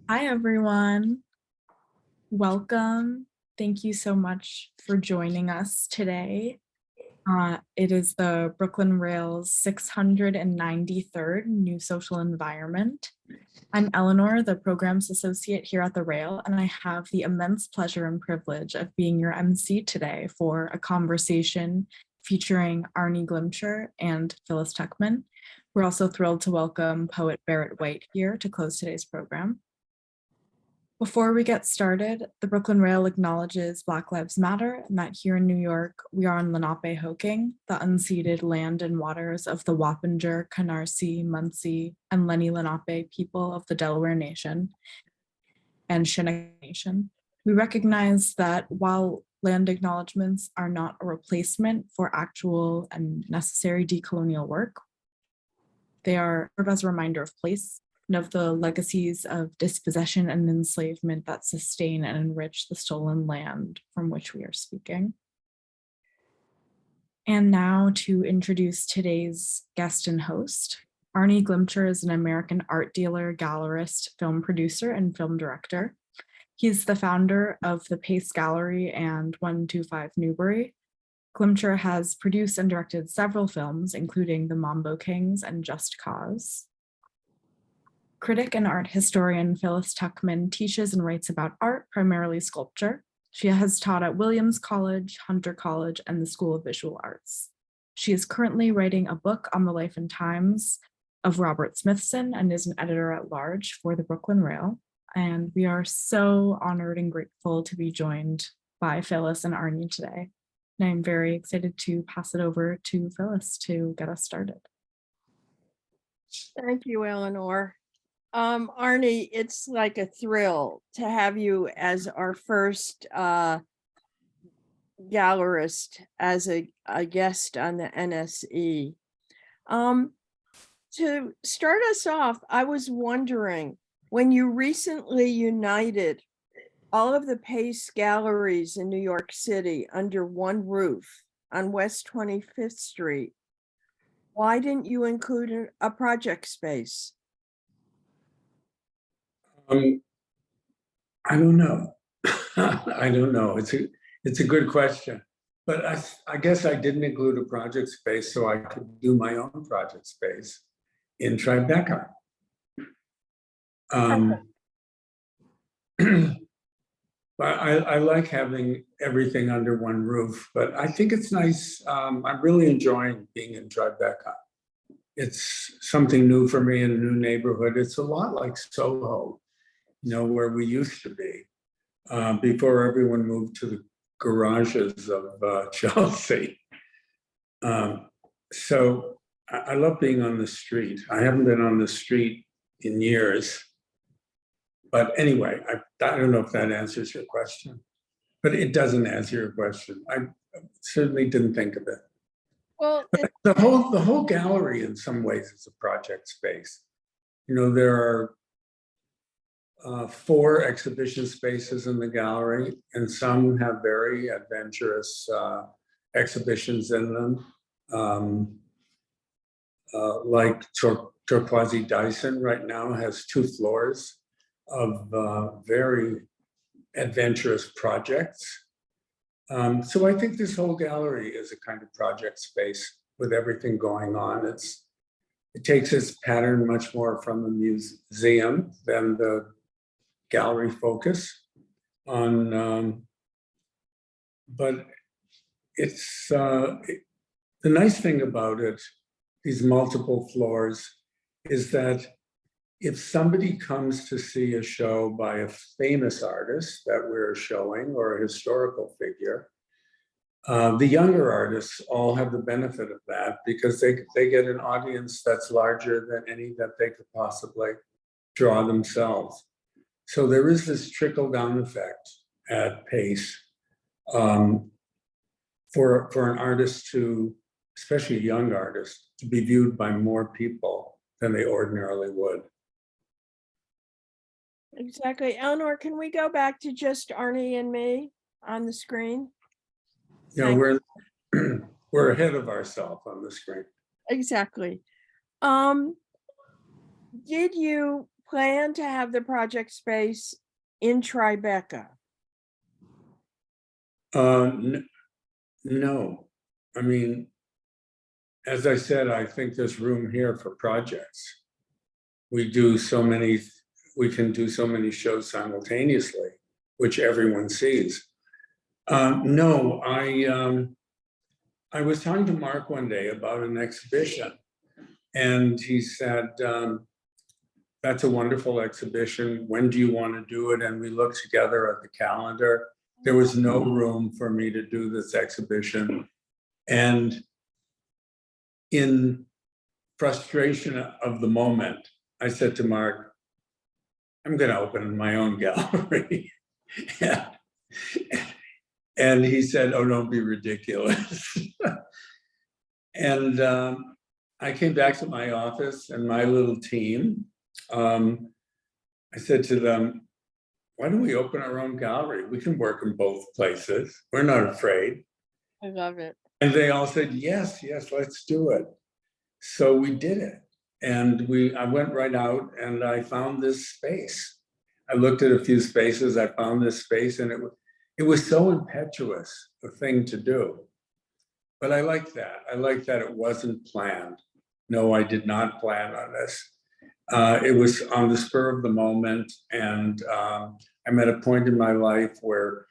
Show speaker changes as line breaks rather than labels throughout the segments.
Hi, everyone. Welcome. Thank you so much for joining us today. It is the Brooklyn Rail's 693rd New Social Environment. I'm Eleanor, the Programs Associate here at the Rail, and I have the immense pleasure and privilege of being your MC today for a conversation featuring Arne Glimcher and Phyllis Tuchman. We're also thrilled to welcome poet Barrett White here to close today's program. Before we get started, the Brooklyn Rail acknowledges Black Lives Matter and that here in New York, we are on Lenape-Hoking, the unceded land and waters of the Wappinger, Canarsie, Munsee, and Lenni Lenape people of the Delaware Nation and Chinook Nation. We recognize that while land acknowledgements are not a replacement for actual and necessary decolonial work, they are as a reminder of place and of the legacies of dispossession and enslavement that sustain and enrich the stolen land from which we are speaking. And now to introduce today's guest and host. Arne Glimcher is an American art dealer, gallerist, film producer, and film director. He's the founder of the Pace Gallery and 125 Newbury. Glimcher has produced and directed several films, including The Mambo Kings and Just Cause. Critic and art historian Phyllis Tuchman teaches and writes about art, primarily sculpture. She has taught at Williams College, Hunter College, and the School of Visual Arts. She is currently writing a book on the life and times of Robert Smithson and is an editor-at-large for the Brooklyn Rail. And we are so honored and grateful to be joined by Phyllis and Arne today. And I'm very excited to pass it over to Phyllis to get us started.
Thank you, Eleanor. Arne, it's like a thrill to have you as our first gallerist, as a guest on the NSE. To start us off, I was wondering, when you recently united all of the Pace galleries in New York City under one roof on West 25th Street, why didn't you include a project space?
I don't know. I don't know. It's a good question, but I guess I didn't include a project space so I could do my own project space in Tribeca. I like having everything under one roof, but I think it's nice. I'm really enjoying being in Tribeca. It's something new for me in a new neighborhood. It's a lot like Soho, where we used to be before everyone moved to the garages of Chelsea. So I love being on the street. I haven't been on the street in years. But anyway, I don't know if that answers your question, but it doesn't answer your question. I certainly didn't think of it.
Well,
the whole gallery in some ways is a project space. There are 4 exhibition spaces in the gallery, and some have very adventurous exhibitions in them. Like Torquazi Dyson right now has 2 floors of very adventurous projects. So I think this whole gallery is a kind of project space with everything going on. It takes its pattern much more from the museum than the gallery focus on, but it's the nice thing about it, these multiple floors, is that if somebody comes to see a show by a famous artist that we're showing or a historical figure, the younger artists all have the benefit of that because they get an audience that's larger than any that they could possibly draw themselves. So there is this trickle-down effect at Pace for an artist to, especially a young artist, to be viewed by more people than they ordinarily would.
Exactly. Eleanor, can we go back to just Arne and me on the screen?
We're ahead of ourselves on the screen.
Exactly. Did you plan to have the project space in Tribeca?
No, I mean, as I said, I think there's room here for projects. We can do so many shows simultaneously, which everyone sees. No, I was talking to Mark one day about an exhibition, and he said, that's a wonderful exhibition. When do you want to do it? And we looked together at the calendar. There was no room for me to do this exhibition. And in frustration of the moment, I said to Mark, I'm going to open my own gallery. And he said, oh, don't be ridiculous. And I came back to my office and my little team. I said to them, why don't we open our own gallery? We can work in both places. We're not afraid.
I love it.
And they all said, yes, let's do it. So we did it. And I went right out and I found this space. I looked at a few spaces, I found this space, and it was so impetuous a thing to do. But I like that. I like that it wasn't planned. No, I did not plan on this. It was on the spur of the moment. And I'm at a point in my life where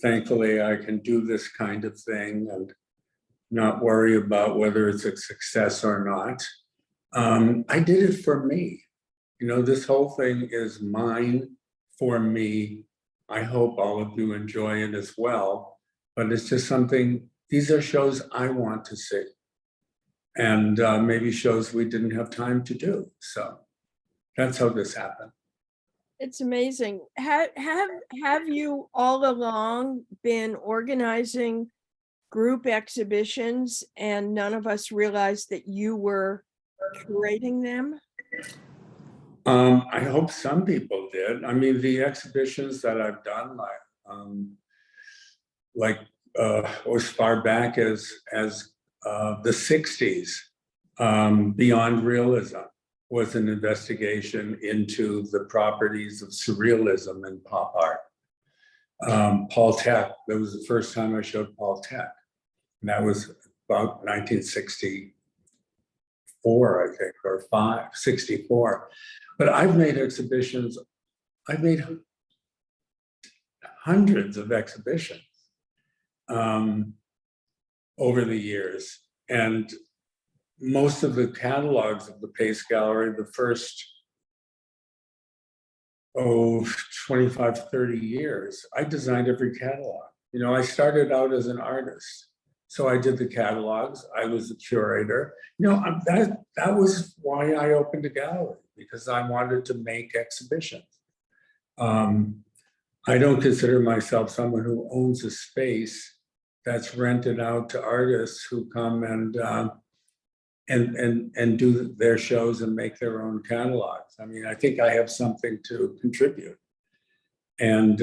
thankfully I can do this kind of thing and not worry about whether it's a success or not. I did it for me. You know, this whole thing is mine for me. I hope all of you enjoy it as well, but it's just something, these are shows I want to see, and maybe shows we didn't have time to do. So that's how this happened.
It's amazing. Have you all along been organizing group exhibitions and none of us realized that you were curating them?
I hope some people did. I mean, the exhibitions that I've done, like as far back as the 60s, Beyond Realism was an investigation into the properties of surrealism in pop art. Paul Tech, that was the first time I showed Paul Tech. And that was about 1964, I think, or 64. But I've made exhibitions, I've made hundreds of exhibitions over the years. And most of the catalogs of the Pace Gallery, the first 25, 30 years, I designed every catalog. You know, I started out as an artist. So I did the catalogs, I was the curator. You know, that was why I opened a gallery, because I wanted to make exhibitions. I don't consider myself someone who owns a space that's rented out to artists who come and do their shows and make their own catalogs. I mean, I think I have something to contribute. And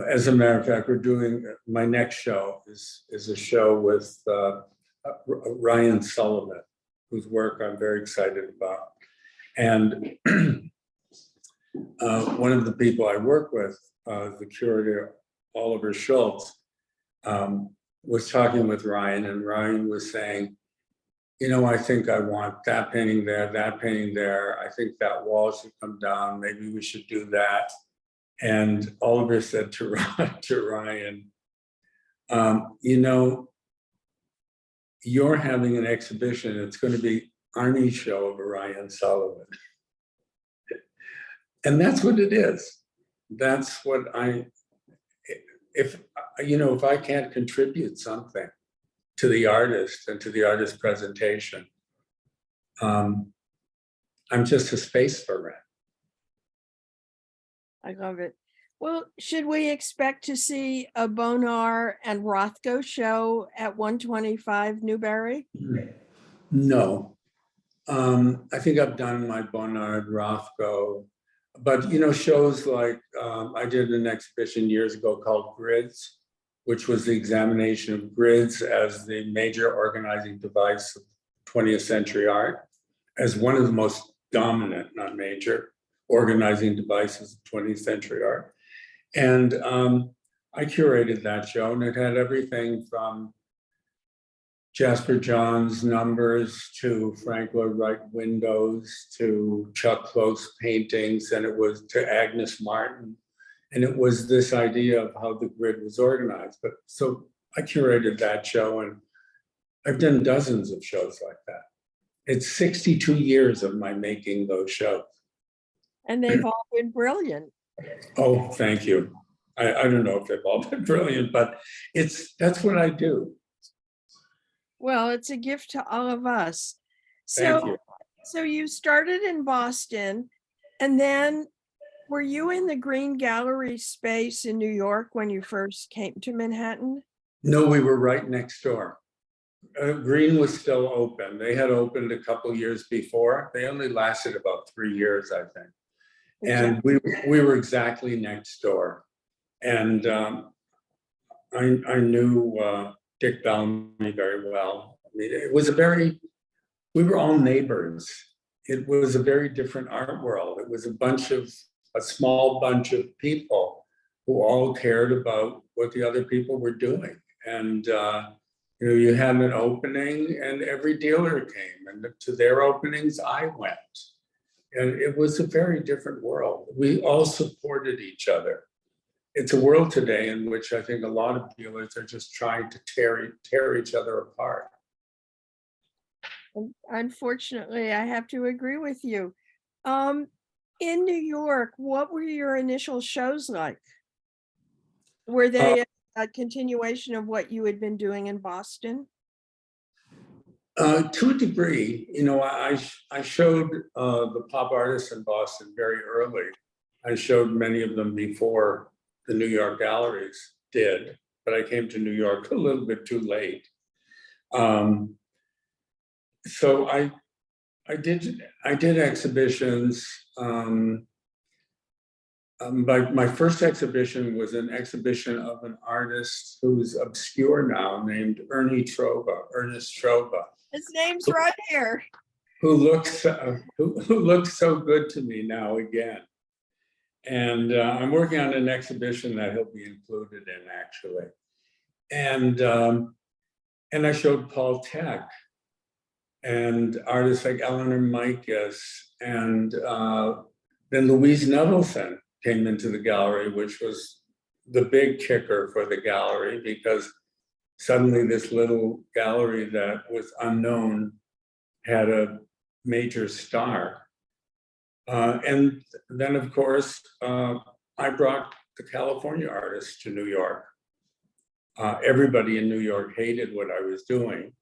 as a matter of fact, we're doing, my next show is a show with Ryan Sullivan, whose work I'm very excited about. And one of the people I work with, the curator, Oliver Schultz, was talking with Ryan, and Ryan was saying, you know, I think I want that painting there, that painting there. I think that wall should come down. Maybe we should do that. And Oliver said to Ryan, you know, you're having an exhibition. It's going to be Arne's show of Ryan Sullivan. And that's what it is. That's what if I can't contribute something to the artist and to the artist presentation, I'm just a space for rent.
I love it. Well, should we expect to see a Bonar and Rothko show at 125 Newbury?
No. I think I've done my Bonar, Rothko, but you know, shows like I did an exhibition years ago called Grids, which was the examination of grids as the major organizing device of 20th century art, as one of the most dominant, not major, organizing devices of 20th century art. And I curated that show, and it had everything from Jasper Johns numbers to Frank Lloyd Wright windows to Chuck Close paintings, and it was to Agnes Martin. And it was this idea of how the grid was organized. But so I curated that show, and I've done dozens of shows like that. It's 62 years of my making those shows.
And they've all been brilliant.
Oh, thank you. I don't know if they've all been brilliant, but that's what I do.
Well, it's a gift to all of us.
Thank you.
So you started in Boston, and then were you in the Green Gallery space in New York when you first came to Manhattan?
No, we were right next door. Green was still open. They had opened a couple years before. They only lasted about 3 years, I think. And we were exactly next door. And I knew Dick Bellamy very well. I mean, we were all neighbors. It was a very different art world. It was a small bunch of people who all cared about what the other people were doing. And you had an opening and every dealer came, and to their openings I went. And it was a very different world. We all supported each other. It's a world today in which I think a lot of dealers are just trying to tear each other apart.
Unfortunately, I have to agree with you. In New York, what were your initial shows like? Were they a continuation of what you had been doing in Boston?
To a degree, I showed the pop artists in Boston very early. I showed many of them before the New York galleries did, but I came to New York a little bit too late. So I did exhibitions. My first exhibition was an exhibition of an artist who's obscure now, named Ernest Trova.
His name's right here.
Who looks so good to me now again. And I'm working on an exhibition that he'll be included in, actually. And I showed Paul Tech and artists like Eleanor Mikas, and then Louise Nevelson came into the gallery, which was the big kicker for the gallery, because suddenly this little gallery that was unknown had a major star. And then, of course, I brought the California artists to New York. Everybody in New York hated what I was doing.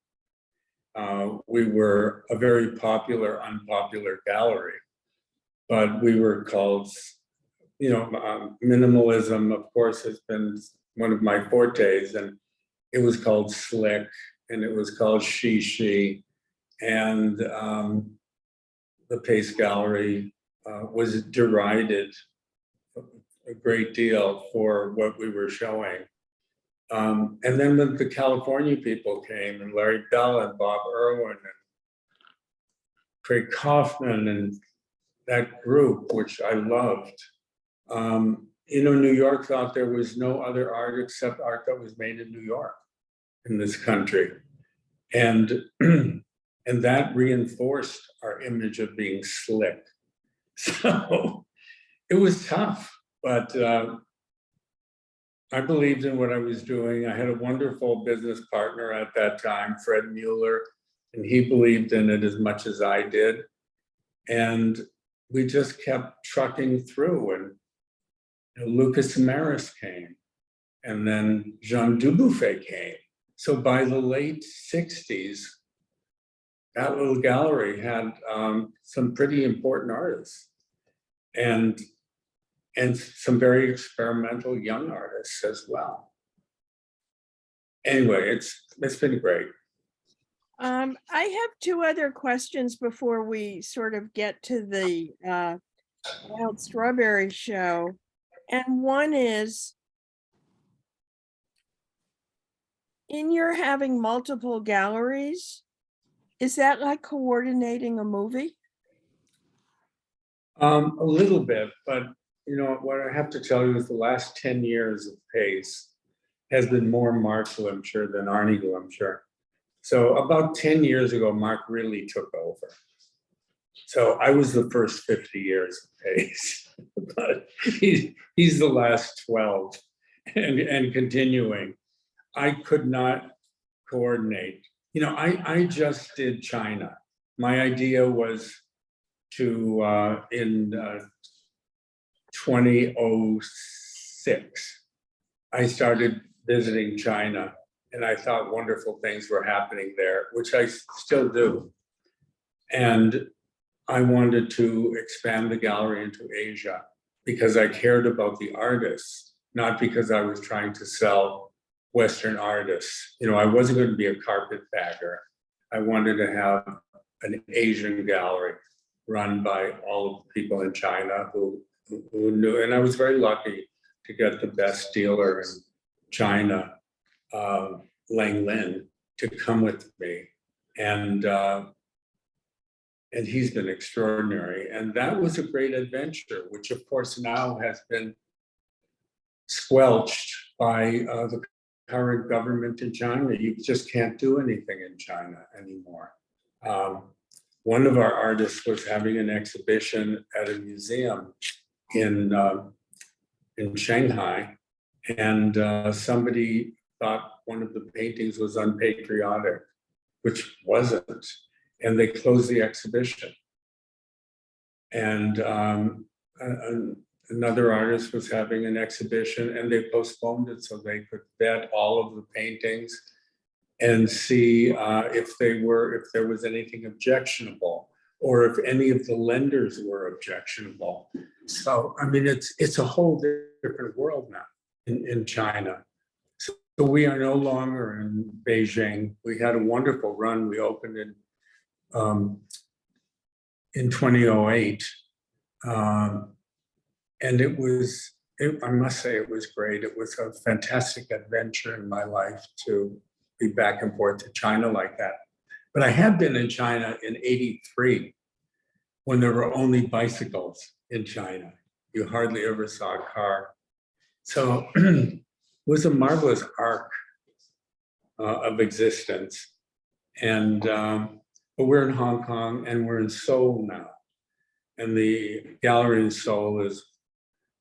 We were a very popular, unpopular gallery, but we were called, minimalism, of course, has been one of my fortes, and it was called Slick, and it was called She, and the Pace Gallery was derided a great deal for what we were showing. And then when the California people came, and Larry Bell and Bob Irwin and Craig Kaufman and that group, which I loved, New York thought there was no other art except art that was made in New York in this country. And that reinforced our image of being slick. So it was tough, but I believed in what I was doing. I had a wonderful business partner at that time, Fred Mueller, and he believed in it as much as I did. And we just kept trucking through, and Lucas Samaras came, and then Jean Dubuffet came. So by the late 60s, that little gallery had some pretty important artists and some very experimental young artists as well. Anyway, it's been great.
I have two other questions before we sort of get to the Wild Strawberry show. And one is, in your having multiple galleries, is that like coordinating a movie?
A little bit, but you know, what I have to tell you is the last 10 years of PACE has been more Mark Glimcher than Arne Glimcher. So about 10 years ago, Mark really took over. So I was the first 50 years of PACE, but he's the last 12 and continuing. I could not coordinate. You know, I just did China. My idea was to, in 2006, I started visiting China and I thought wonderful things were happening there, which I still do. And I wanted to expand the gallery into Asia because I cared about the artists, not because I was trying to sell Western artists. You know, I wasn't going to be a carpetbagger. I wanted to have an Asian gallery run by all of the people in China who knew, and I was very lucky to get the best dealer in China, Lang Lin, to come with me. And he's been extraordinary. And that was a great adventure, which of course now has been squelched by the current government in China. You just can't do anything in China anymore. One of our artists was having an exhibition at a museum in Shanghai, and somebody thought one of the paintings was unpatriotic, which wasn't, and they closed the exhibition. And another artist was having an exhibition, and they postponed it so they could vet all of the paintings and see if there was anything objectionable, or if any of the lenders were objectionable. So, I mean, it's a whole different world now in China. So we are no longer in Beijing. We had a wonderful run. We opened in 2008. And I must say it was great. It was a fantastic adventure in my life to be back and forth to China like that. But I had been in China in '83 when there were only bicycles in China. You hardly ever saw a car. So it was a marvelous arc of existence. And but we're in Hong Kong and we're in Seoul now. And the gallery in Seoul is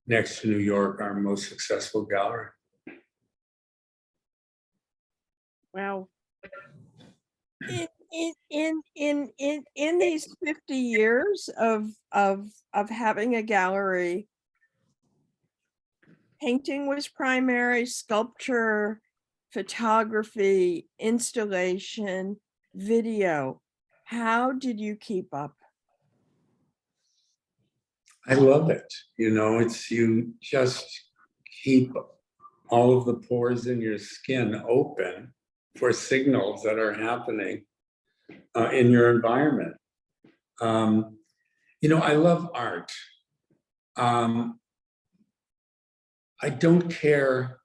next to New York, our most successful gallery.
Wow. In these 50 years of having a gallery, painting was primary, sculpture, photography, installation, video. How did you keep up?
I love it. You know, you just keep all of the pores in your skin open for signals that are happening in your environment. You know, I love art. I don't care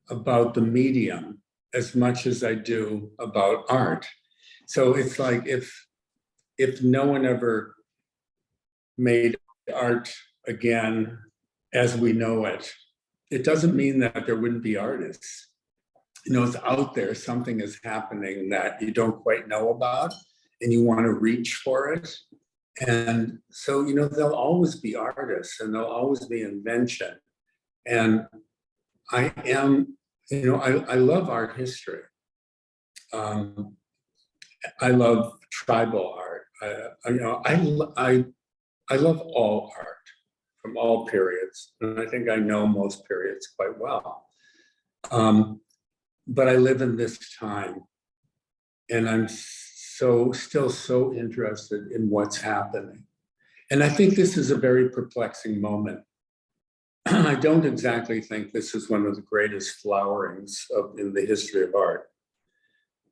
about the medium as much as I do about art. So it's like if no one ever made art again as we know it, it doesn't mean that there wouldn't be artists. You know, it's out there, something is happening that you don't quite know about and you want to reach for it. And so, you know, there'll always be artists and there'll always be invention. And I love art history. I love tribal art. I love all art from all periods. And I think I know most periods quite well. But I live in this time and I'm still so interested in what's happening. And I think this is a very perplexing moment. I don't exactly think this is one of the greatest flowerings in the history of art,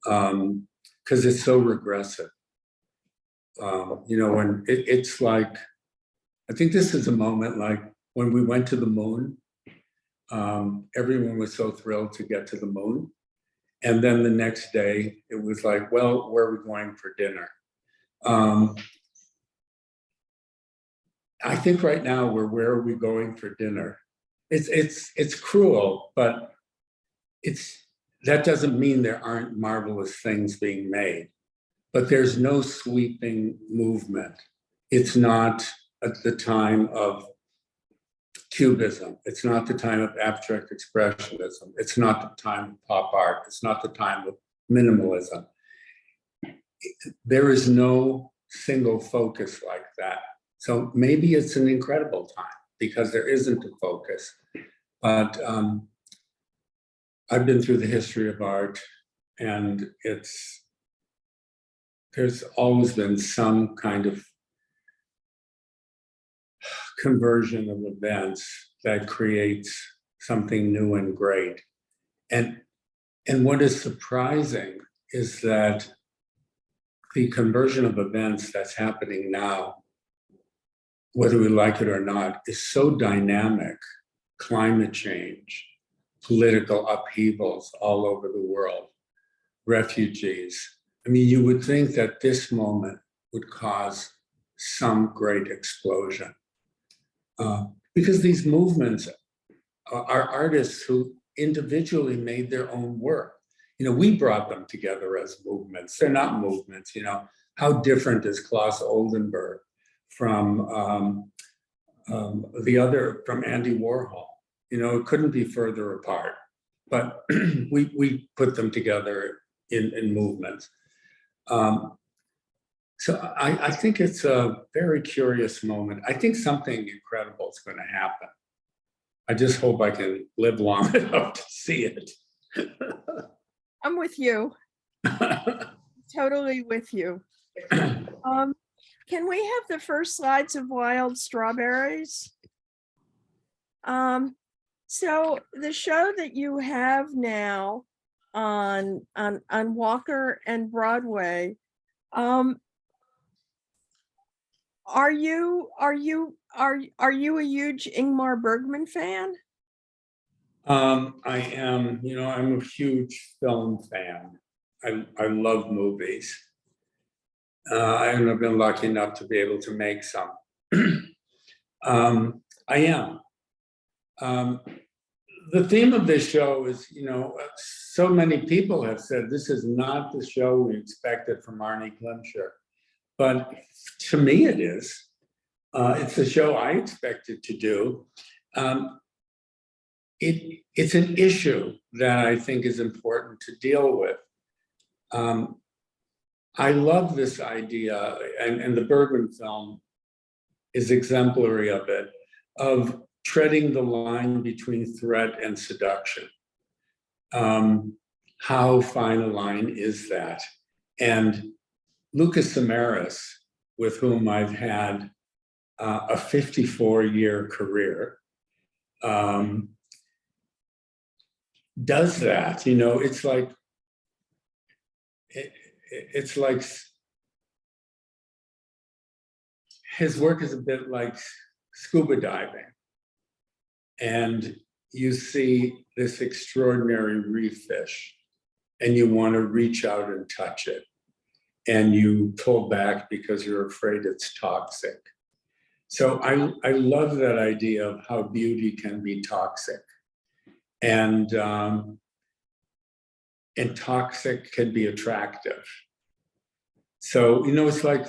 because it's so regressive. You know, when it's like, I think this is a moment like when we went to the moon. Everyone was so thrilled to get to the moon. And then the next day, it was like, well, where are we going for dinner? I think right now we're where are we going for dinner? It's cruel, but that doesn't mean there aren't marvelous things being made. But there's no sweeping movement. It's not at the time of Cubism. It's not the time of abstract expressionism. It's not the time of pop art. It's not the time of minimalism. There is no single focus like that. So maybe it's an incredible time because there isn't a focus. But I've been through the history of art, and there's always been some kind of conversion of events that creates something new and great. And what is surprising is that the conversion of events that's happening now, whether we like it or not, is so dynamic. Climate change, political upheavals all over the world, refugees. I mean, you would think that this moment would cause some great explosion. Because these movements are artists who individually made their own work. You know, we brought them together as movements. They're not movements, you know. How different is Klaus Oldenburg from from Andy Warhol? You know, it couldn't be further apart. But we put them together in movements. So I think it's a very curious moment. I think something incredible is going to happen. I just hope I can live long enough to see it.
I'm with you. Totally with you. Can we have the first slides of Wild Strawberries? So the show that you have now on Walker and Broadway, are you a huge Ingmar Bergman fan?
I am, you know, I'm a huge film fan. I love movies. I have been lucky enough to be able to make some. I am. The theme of this show is, you know, so many people have said this is not the show we expected from Arne Glimcher. But to me, it is. It's the show I expected to do. It's an issue that I think is important to deal with. I love this idea, and the Bergman film is exemplary of it, of treading the line between threat and seduction. How fine a line is that? And Lucas Samaras, with whom I've had a 54-year career, does that. You know, it's like his work is a bit like scuba diving, and you see this extraordinary reef fish, and you want to reach out and touch it, and you pull back because you're afraid it's toxic. So I love that idea of how beauty can be toxic, and toxic can be attractive. So, you know, it's like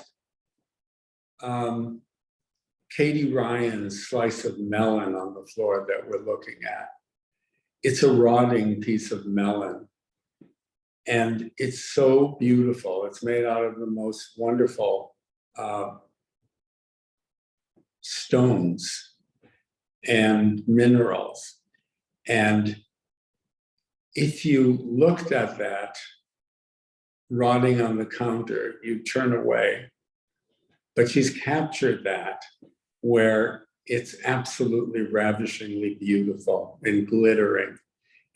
Katie Ryan's slice of melon on the floor that we're looking at. It's a rotting piece of melon, and it's so beautiful. It's made out of the most wonderful stones and minerals. And if you looked at that rotting on the counter, you turn away. But she's captured that where it's absolutely ravishingly beautiful and glittering.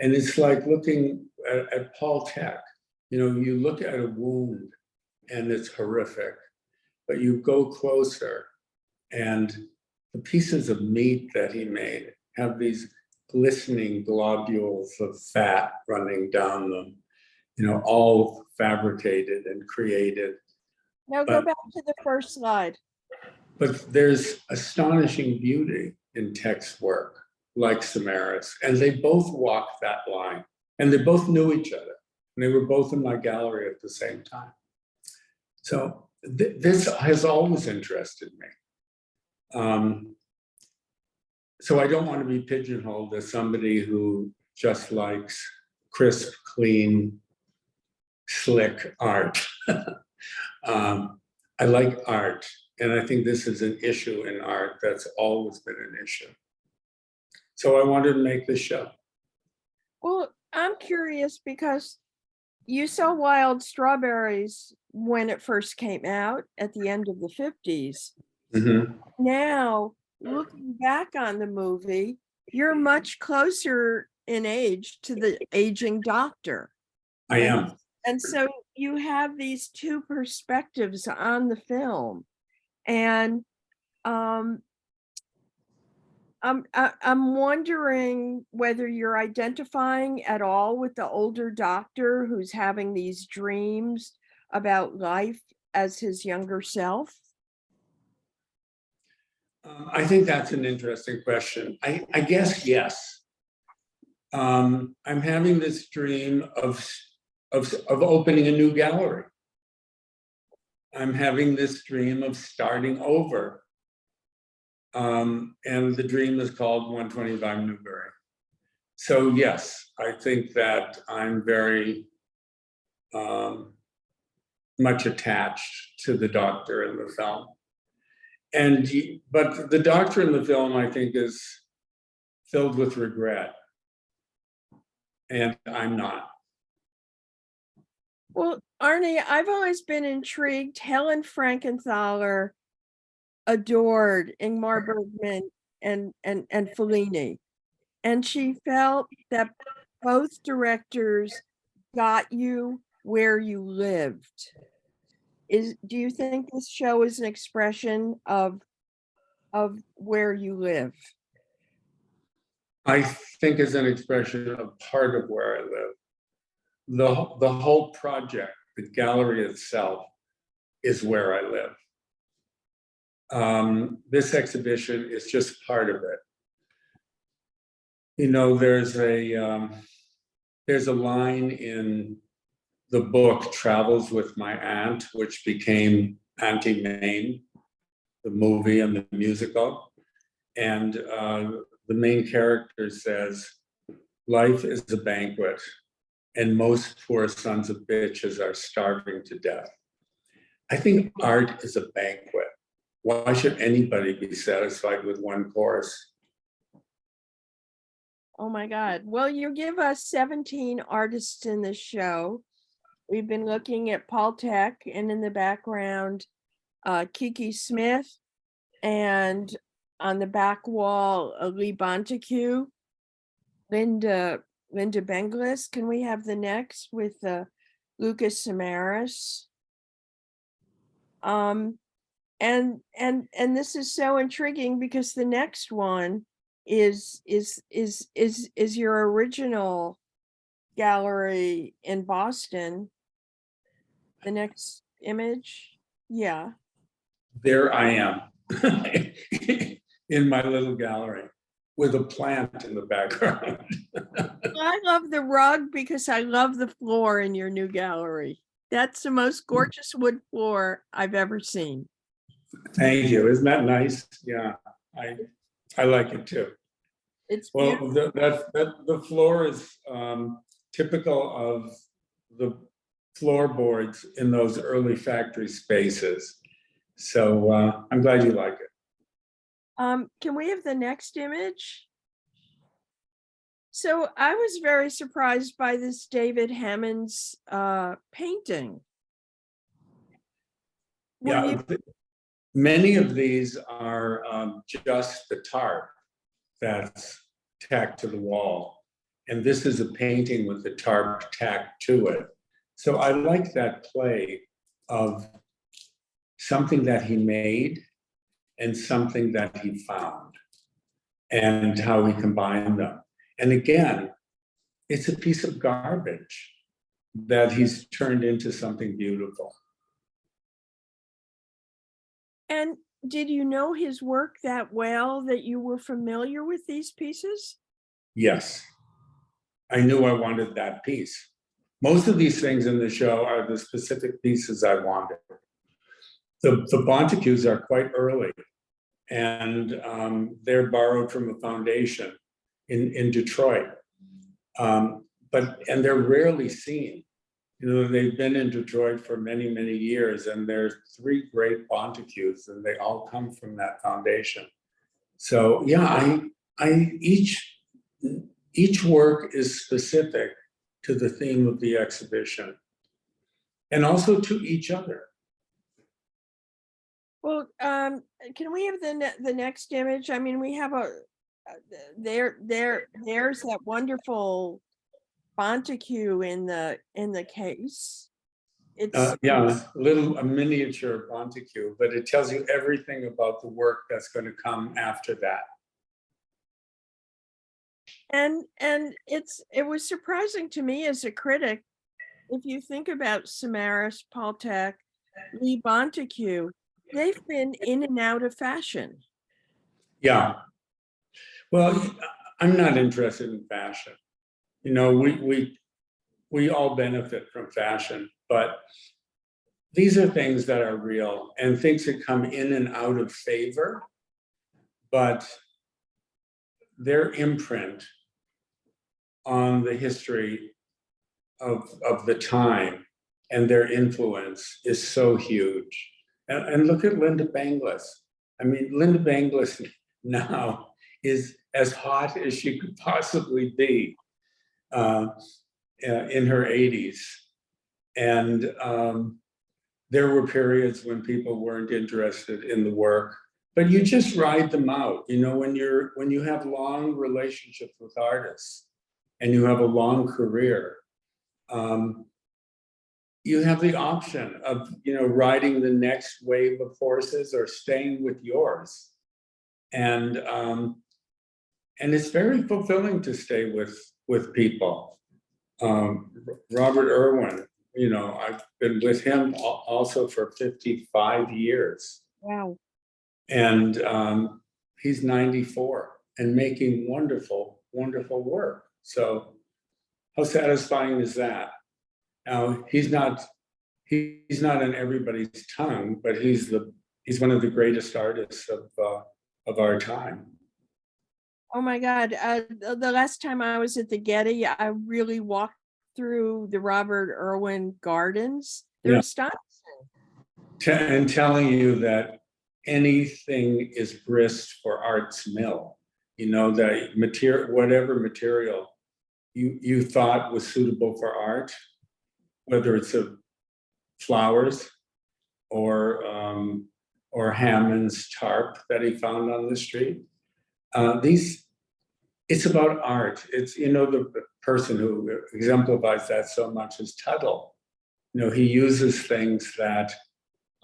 And it's like looking at Paul Tech. You know, you look at a wound and it's horrific, but you go closer and the pieces of meat that he made have these glistening globules of fat running down them, you know, all fabricated and created.
Now go back to the first slide.
But there's astonishing beauty in text work, like Samaras, and they both walked that line, and they both knew each other, and they were both in my gallery at the same time. So this has always interested me. So I don't want to be pigeonholed as somebody who just likes crisp, clean, slick art. I like art, and I think this is an issue in art that's always been an issue. So I wanted to make this show.
Well, I'm curious because you saw Wild Strawberries when it first came out at the end of the 50s.
Mhm.
Now, looking back on the movie, you're much closer in age to the aging doctor.
I am.
And so you have these two perspectives on the film. And I'm wondering whether you're identifying at all with the older doctor who's having these dreams about life as his younger self.
I think that's an interesting question. I guess yes. I'm having this dream of opening a new gallery. I'm having this dream of starting over. And the dream is called 125 Newbury. So yes, I think that I'm very much attached to the doctor in the film. But the doctor in the film, I think, is filled with regret. And I'm not.
Well, Arne, I've always been intrigued. Helen Frankenthaler adored Ingmar Bergman and Fellini. And she felt that both directors got you where you lived. Do you think this show is an expression of where you live?
I think is an expression of part of where I live. The whole project, the gallery itself, is where I live. This exhibition is just part of it. You know, there's a line in the book Travels with My Aunt, which became Auntie Mame, the movie and the musical. And the main character says, life is a banquet, and most poor sons of bitches are starving to death. I think art is a banquet. Why should anybody be satisfied with one course?
Oh my God. Well, you give us 17 artists in the show. We've been looking at Paul Tech, and in the background, Kiki Smith, and on the back wall, Lee Bonteque, Linda Benglis. Can we have the next with Lucas Samaras? And this is so intriguing because the next one is your original gallery in Boston. The next image, yeah.
There I am in my little gallery with a plant in the background.
I love the rug because I love the floor in your new gallery. That's the most gorgeous wood floor I've ever seen.
Thank you. Isn't that nice? Yeah, I like it too.
It's
Well,
beautiful.
the floor is typical of the floorboards in those early factory spaces. So I'm glad you like it.
Can we have the next image? So I was very surprised by this David Hammond's painting.
Yeah, many of these are just the tarp that's tacked to the wall. And this is a painting with the tarp tacked to it. So I like that play of something that he made and something that he found and how he combined them. And again, it's a piece of garbage that he's turned into something beautiful.
And did you know his work that well that you were familiar with these pieces?
Yes, I knew I wanted that piece. Most of these things in the show are the specific pieces I wanted. The Montagues are quite early, and they're borrowed from a foundation in Detroit. And they're rarely seen. You know, they've been in Detroit for many, many years, and there's 3 great Montagues, and they all come from that foundation. So yeah, each work is specific to the theme of the exhibition, and also to each other.
Well, can we have the next image? I mean, we have there's that wonderful Montague in the case. It's
Yeah, a miniature Montague, but it tells you everything about the work that's going to come after that.
and it was surprising to me as a critic, if you think about Samaras, Paltak, Lee Montague, they've been in and out of fashion.
Yeah. Well, I'm not interested in fashion. You know, we all benefit from fashion, but these are things that are real and things that come in and out of favor, but their imprint on the history of the time and their influence is so huge. And look at Linda Banglis. I mean, Linda Banglis now is as hot as she could possibly be in her 80s. And there were periods when people weren't interested in the work, but you just ride them out. You know, when you have long relationships with artists and you have a long career, you have the option of, you know, riding the next wave of horses or staying with yours. And it's very fulfilling to stay with people. Robert Irwin, you know, I've been with him also for 55 years.
Wow.
And he's 94 and making wonderful, wonderful work. So how satisfying is that? Now, he's not on everybody's tongue, but he's one of the greatest artists of our time.
Oh my God. The last time I was at the Getty, I really walked through the Robert Irwin gardens. They're astonishing.
And telling you that anything is grist for art's mill. You know, that whatever material you thought was suitable for art, whether it's flowers or Hammond's tarp that he found on the street. It's about art. It's, you know, the person who exemplifies that so much is Tuttle. You know, he uses things that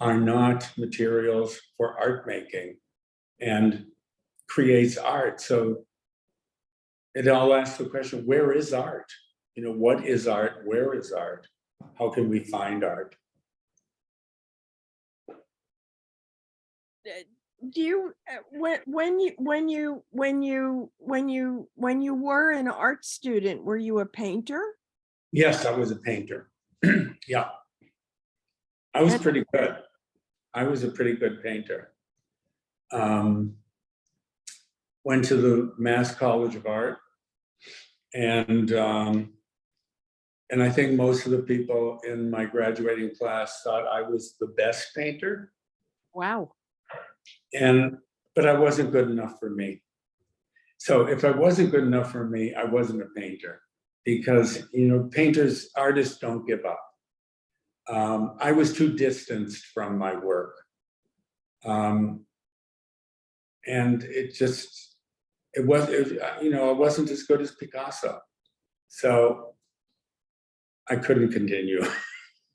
are not materials for art making and creates art. So it all asks the question, where is art? You know, what is art? Where is art? How can we find art?
Do you when you were an art student, were you a painter?
Yes, I was a painter. Yeah, I was pretty good. I was a pretty good painter. Went to the Mass College of Art, and I think most of the people in my graduating class thought I was the best painter.
Wow.
But I wasn't good enough for me. So if I wasn't good enough for me, I wasn't a painter, because, you know, artists don't give up. I was too distanced from my work. And I wasn't as good as Picasso. So I couldn't continue.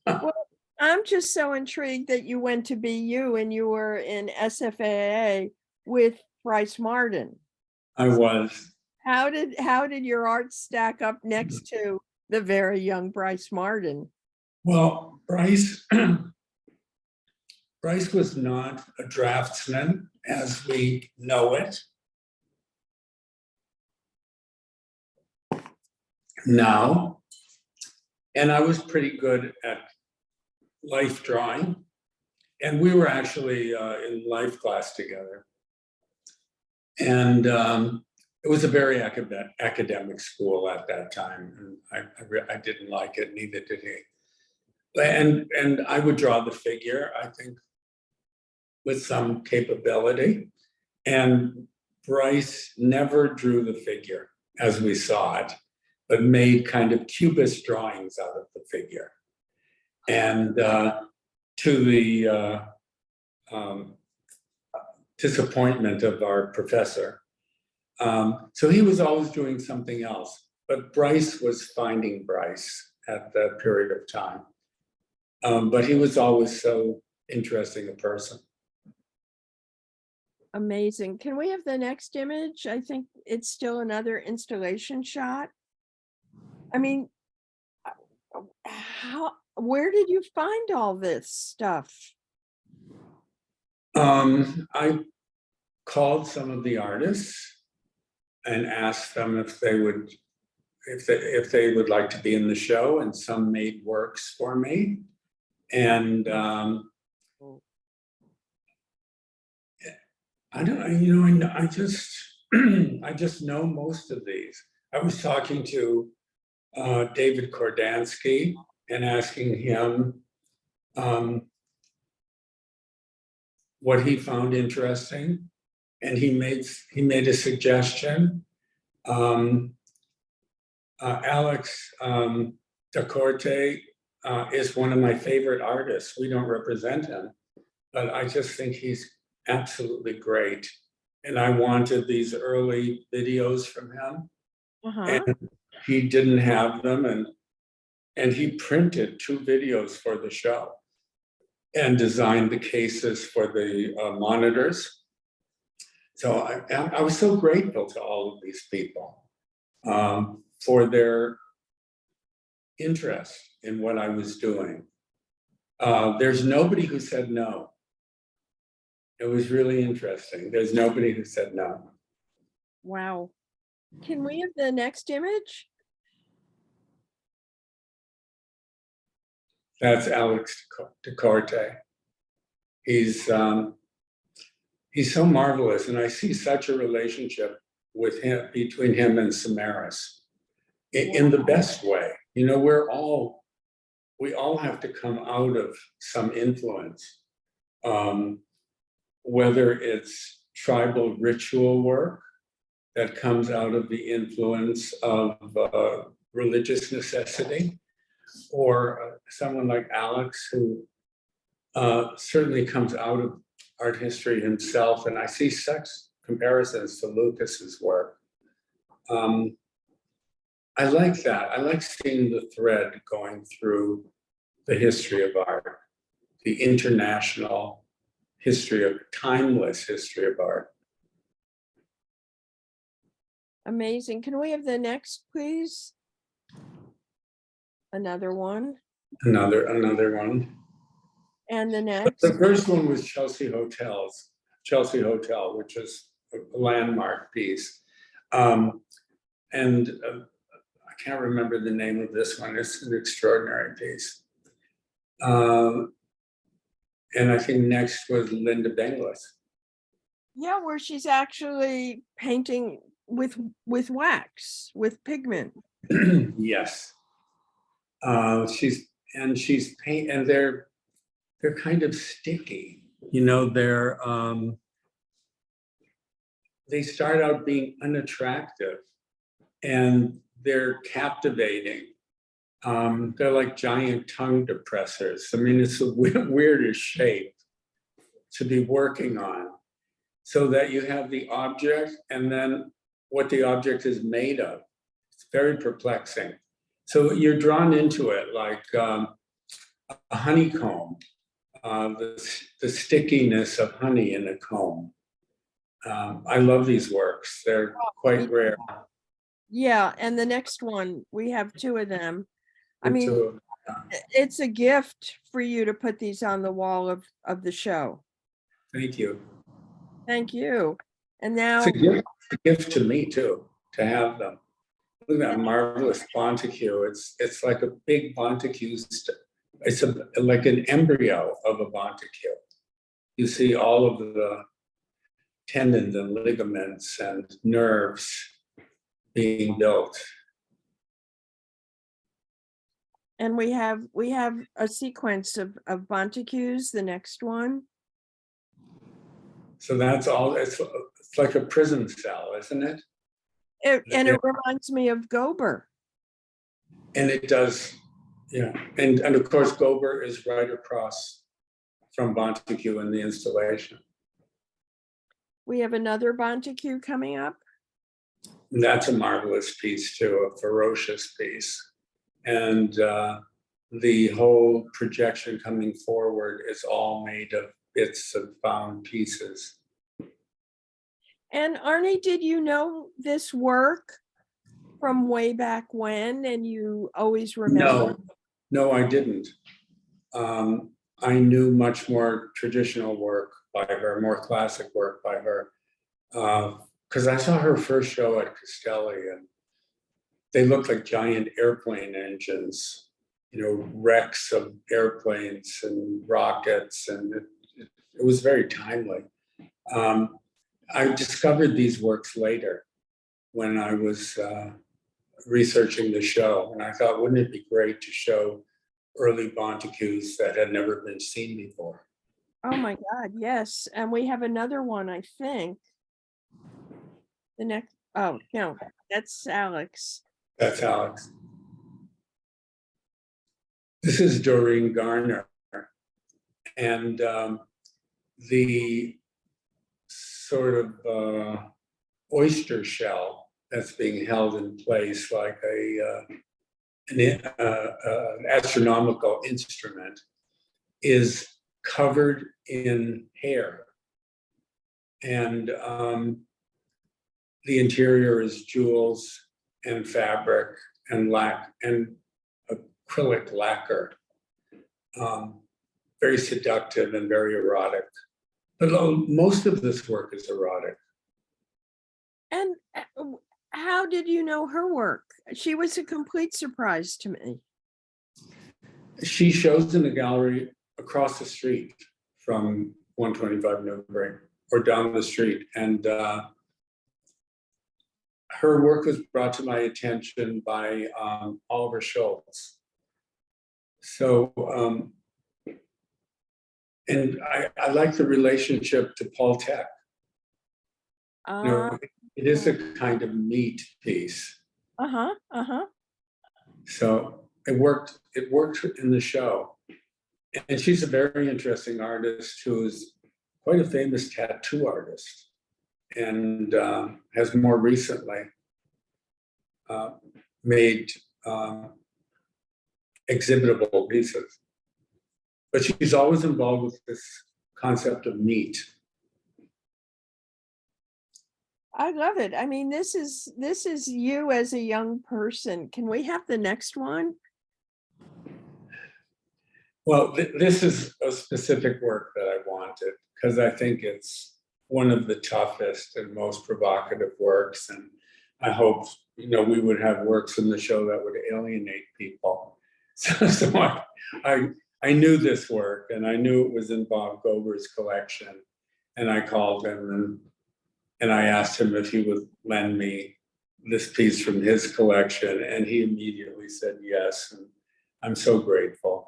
Well, I'm just so intrigued that you went to BU and you were in SFAA with Bryce Marden.
I was.
How did your art stack up next to the very young Bryce Marden?
Well, Bryce Bryce was not a draftsman as we know it now. And I was pretty good at life drawing. And we were actually in life class together. And it was a very academic school at that time. And I didn't like it, neither did he. And I would draw the figure, I think, with some capability. And Bryce never drew the figure as we saw it, but made kind of cubist drawings out of the figure. And to the disappointment of our professor. So he was always doing something else, but Bryce was finding Bryce at that period of time. But he was always so interesting a person.
Amazing. Can we have the next image? I think it's still another installation shot. I mean, where did you find all this stuff?
I called some of the artists and asked them if they would like to be in the show, and some made works for me. And I don't, I just I just know most of these. I was talking to David Kordansky and asking him what he found interesting, and he made a suggestion. Alex Dacorte is one of my favorite artists. We don't represent him, but I just think he's absolutely great. And I wanted these early videos from him, and he didn't have them, and he printed 2 videos for the show and designed the cases for the monitors. So I was so grateful to all of these people for their interest in what I was doing. There's nobody who said no. It was really interesting. There's nobody who said no.
Wow. Can we have the next image?
That's Alex Dacorte. He's so marvelous, and I see such a relationship with him, between him and Samaras, in the best way. You know, we all have to come out of some influence, whether it's tribal ritual work that comes out of the influence of religious necessity, or someone like Alex, who certainly comes out of art history himself. And I see such comparisons to Lucas's work. I like that. I like seeing the thread going through the history of art, the international history of, timeless history of art.
Amazing. Can we have the next, please? Another one.
Another one.
And the next.
The first one was Chelsea Hotel, which is a landmark piece. And I can't remember the name of this one. It's an extraordinary piece. And I think next was Linda Benglis.
Yeah, where she's actually painting with wax, with pigment.
Yes. She's paint, and they're kind of sticky. You know, they start out being unattractive, and they're captivating. They're like giant tongue depressors. I mean, it's the weirdest shape to be working on, so that you have the object and then what the object is made of. It's very perplexing. So you're drawn into it like a honeycomb, the stickiness of honey in a comb. I love these works. They're quite rare.
Yeah, and the next one, we have 2 of them. I mean, it's a gift for you to put these on the wall of the show.
Thank you.
Thank you. And now,
It's a gift to me too, to have them. Look at that marvelous Montague. It's like a big Montague. It's like an embryo of a Montague. You see all of the tendons and ligaments and nerves being built.
and we have a sequence of Montagues, the next one.
So that's all. It's like a prison cell, isn't it?
And it reminds me of Gober.
And it does, yeah. And of course, Gober is right across from Montague in the installation.
We have another Montague coming up.
And that's a marvelous piece too, a ferocious piece. And the whole projection coming forward is all made of bits of found pieces.
And Arne, did you know this work from way back when, and you always remember?
No, I didn't. I knew much more traditional work by her, more classic work by her, because I saw her first show at Castelli, and they looked like giant airplane engines, you know, wrecks of airplanes and rockets, and it was very timely. I discovered these works later when I was researching the show, and I thought, wouldn't it be great to show early Montagues that had never been seen before?
Oh my God, yes. And we have another one, I think. The next, oh, no, that's Alex.
That's Alex. This is Doreen Garner. And the sort of oyster shell that's being held in place like an astronomical instrument is covered in hair. And the interior is jewels and fabric and acrylic lacquer. Very seductive and very erotic. But most of this work is erotic.
And how did you know her work? She was a complete surprise to me.
She shows in a gallery across the street from 125 Newbury, or down the street. And her work was brought to my attention by Oliver Schultz. So, and I like the relationship to Paul Tech. You know, it is a kind of meat piece. So it worked in the show. And she's a very interesting artist who's quite a famous tattoo artist, and has more recently made exhibitable pieces. But she's always involved with this concept of meat.
I love it. I mean, this is you as a young person. Can we have the next one?
Well, this is a specific work that I wanted because I think it's one of the toughest and most provocative works. And I hope, you know, we would have works in the show that would alienate people. So I knew this work, and I knew it was in Bob Gober's collection. And I called him and I asked him if he would lend me this piece from his collection. And he immediately said yes. And I'm so grateful.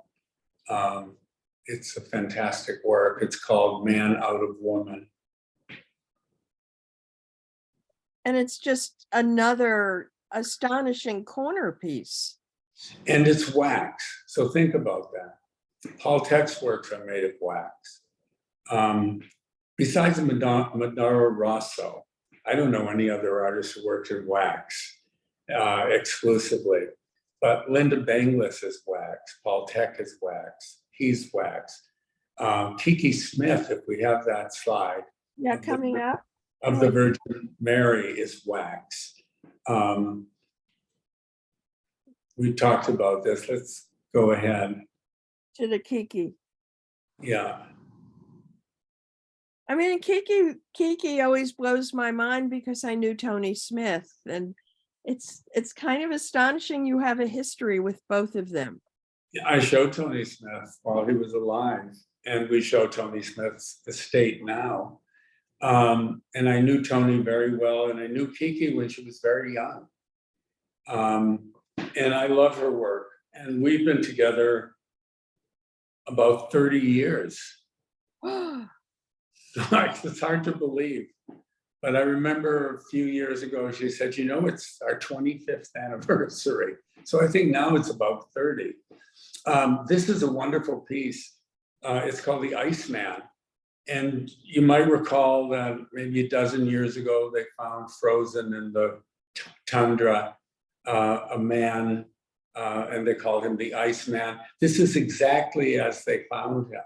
It's a fantastic work. It's called Man Out of Woman.
And it's just another astonishing corner piece.
And it's wax. So think about that. Paul Tech's works are made of wax. Besides Madaro Rosso, I don't know any other artist who works in wax exclusively. But Linda Banglis is wax. Paul Tech is wax. He's wax. Kiki Smith, if we have that slide.
Yeah, coming up.
Of the Virgin Mary is wax. We talked about this. Let's go ahead.
To the Kiki.
Yeah.
I mean, Kiki always blows my mind because I knew Tony Smith, and it's kind of astonishing you have a history with both of them.
I showed Tony Smith while he was alive, and we show Tony Smith's estate now. And I knew Tony very well, and I knew Kiki when she was very young. And I love her work, and we've been together about 30 years. It's hard to believe. But I remember a few years ago, she said, you know, it's our 25th anniversary. So I think now it's about 30. This is a wonderful piece. It's called The Iceman. And you might recall that maybe a dozen years ago, they found frozen in the tundra a man, and they called him the Iceman. This is exactly as they found him.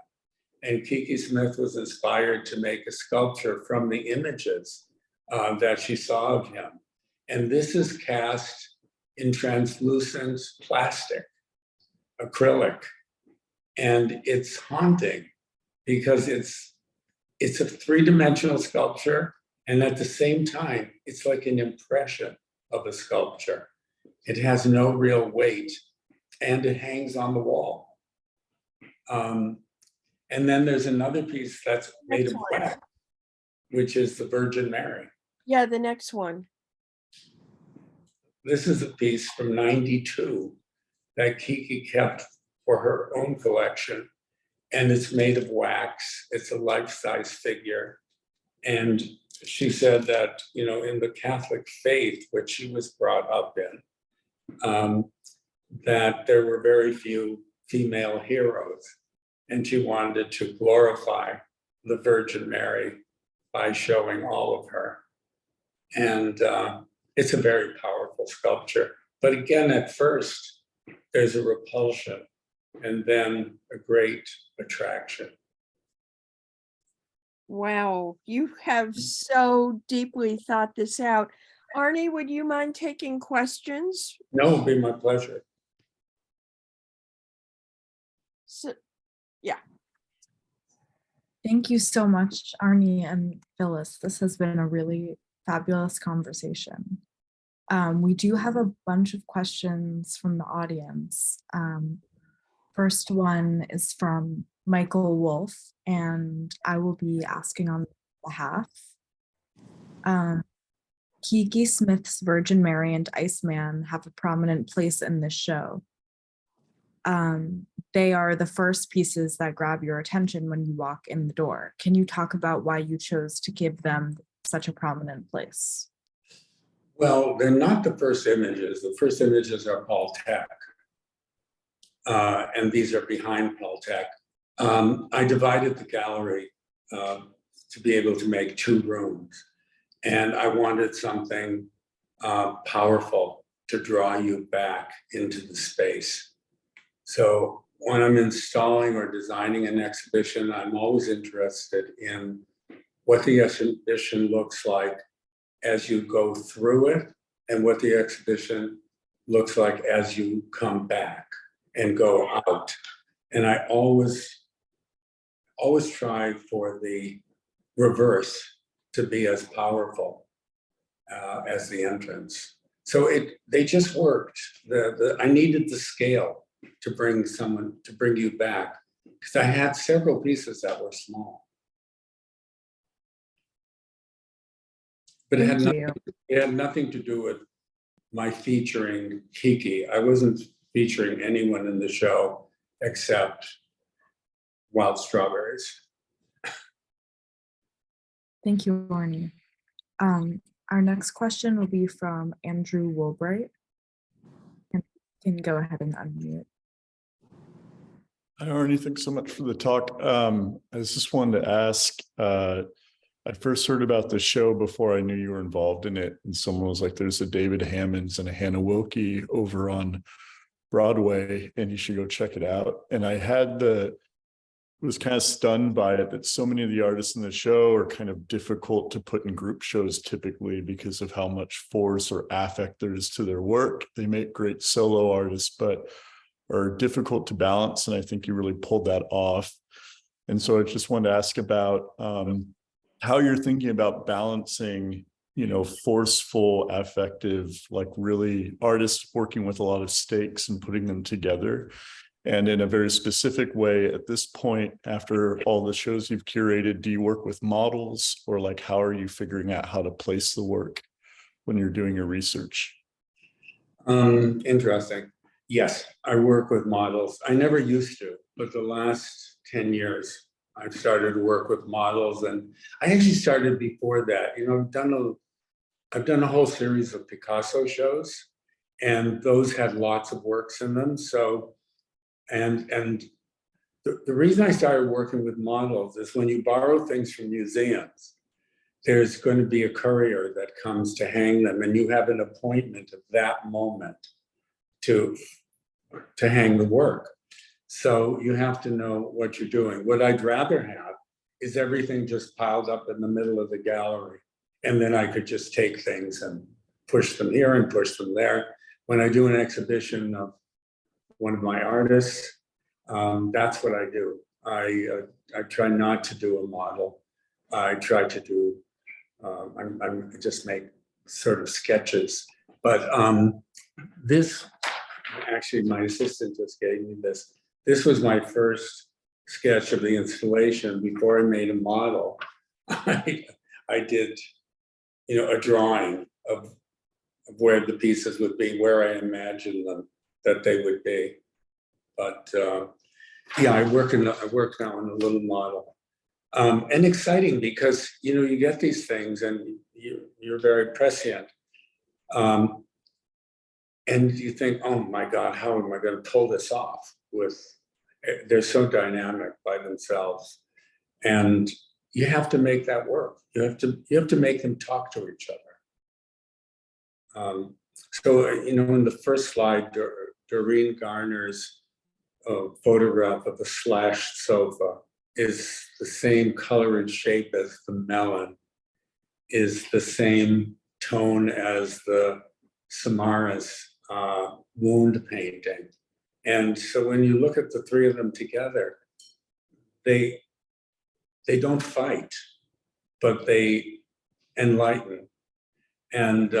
And Kiki Smith was inspired to make a sculpture from the images that she saw of him. And this is cast in translucent plastic, acrylic. And it's haunting because it's a three-dimensional sculpture. And at the same time, it's like an impression of a sculpture. It has no real weight, and it hangs on the wall. And then there's another piece that's made of wax, which is the Virgin Mary.
Yeah, the next one.
This is a piece from '92 that Kiki kept for her own collection. And it's made of wax. It's a life-size figure. And she said that, you know, in the Catholic faith, which she was brought up in, that there were very few female heroes. And she wanted to glorify the Virgin Mary by showing all of her. And it's a very powerful sculpture. But again, at first, there's a repulsion and then a great attraction.
Wow, you have so deeply thought this out. Arne, would you mind taking questions?
No, it'd be my pleasure.
So,
Thank you so much, Arne and Phyllis. This has been a really fabulous conversation. We do have a bunch of questions from the audience. First one is from Michael Wolf, and I will be asking on behalf. Kiki Smith's Virgin Mary and Iceman have a prominent place in this show. They are the first pieces that grab your attention when you walk in the door. Can you talk about why you chose to give them such a prominent place?
Well, they're not the first images. The first images are Paul Tech. And these are behind Paul Tech. I divided the gallery to be able to make 2 rooms. And I wanted something powerful to draw you back into the space. So when I'm installing or designing an exhibition, I'm always interested in what the exhibition looks like as you go through it and what the exhibition looks like as you come back and go out. And I always try for the reverse to be as powerful as the entrance. So they just worked. I needed the scale to bring you back, because I had several pieces that were small. But it had nothing to do with my featuring Kiki. I wasn't featuring anyone in the show except Wild Strawberries.
Thank you, Arne. Our next question will be from Andrew Woolbright. You can go ahead and unmute.
Hi, Arne, thanks so much for the talk. I just wanted to ask, I first heard about the show before I knew you were involved in it. And someone was like, there's a David Hammons and a Hannah Wilkie over on Broadway, and you should go check it out. And was kind of stunned by it that so many of the artists in the show are kind of difficult to put in group shows typically because of how much force or affect there is to their work. They make great solo artists, but are difficult to balance. And I think you really pulled that off. And so I just wanted to ask about how you're thinking about balancing, forceful, affective, like really artists working with a lot of stakes and putting them together. And in a very specific way, at this point, after all the shows you've curated, do you work with models, or like, how are you figuring out how to place the work when you're doing your research?
Interesting. Yes, I work with models. I never used to, but the last 10 years, I've started to work with models, and I actually started before that. I've done a whole series of Picasso shows, and those had lots of works in them. So, and the reason I started working with models is when you borrow things from museums, there's going to be a courier that comes to hang them, and you have an appointment at that moment to hang the work. So you have to know what you're doing. What I'd rather have is everything just piled up in the middle of the gallery, and then I could just take things and push them here and push them there. When I do an exhibition of one of my artists, that's what I do. I try not to do a model. I try to do, I just make sort of sketches. But this, actually my assistant just gave me this. This was my first sketch of the installation. Before I made a model, I did, a drawing of where the pieces would be, where I imagined them that they would be. But yeah, I work now on a little model. And exciting because, you get these things and you're very prescient. And you think, oh my God, how am I going to pull this off? They're so dynamic by themselves. And you have to make that work. You have to make them talk to each other. So, in the first slide, Doreen Garner's photograph of the slashed sofa is the same color and shape as the melon, is the same tone as the Samara's wound painting. And so when you look at the three of them together, they don't fight, but they enlighten. And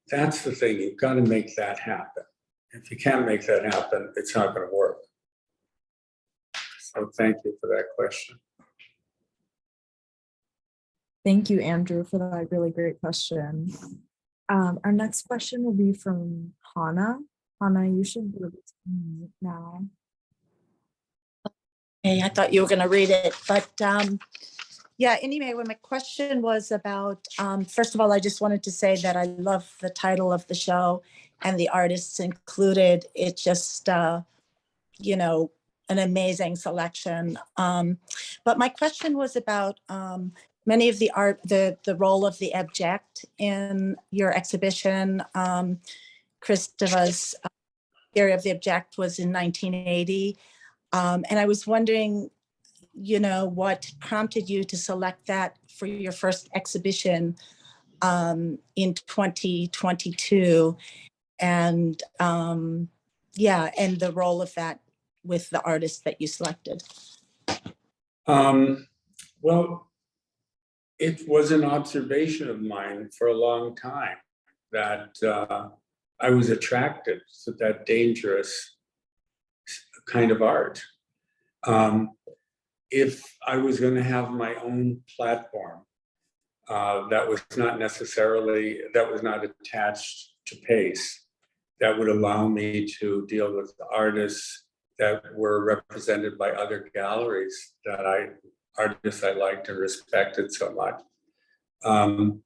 that's the thing, you've got to make that happen. If you can't make that happen, it's not going to work. So thank you for that question.
Thank you, Andrew, for that really great question. Our next question will be from Hannah. Hannah, you should be able to mute now.
Hey, I thought you were going to read it, but yeah, anyway, when my question was about, first of all, I just wanted to say that I love the title of the show and the artists included. It just, an amazing selection. But my question was about many of the art, the role of the object in your exhibition. Christova's theory of the object was in 1980. And I was wondering, what prompted you to select that for your first exhibition in 2022, and and the role of that with the artist that you selected.
Well, it was an observation of mine for a long time that I was attracted to that dangerous kind of art. If I was going to have my own platform that was not attached to pace, that would allow me to deal with the artists that were represented by other galleries artists I liked and respected so much. I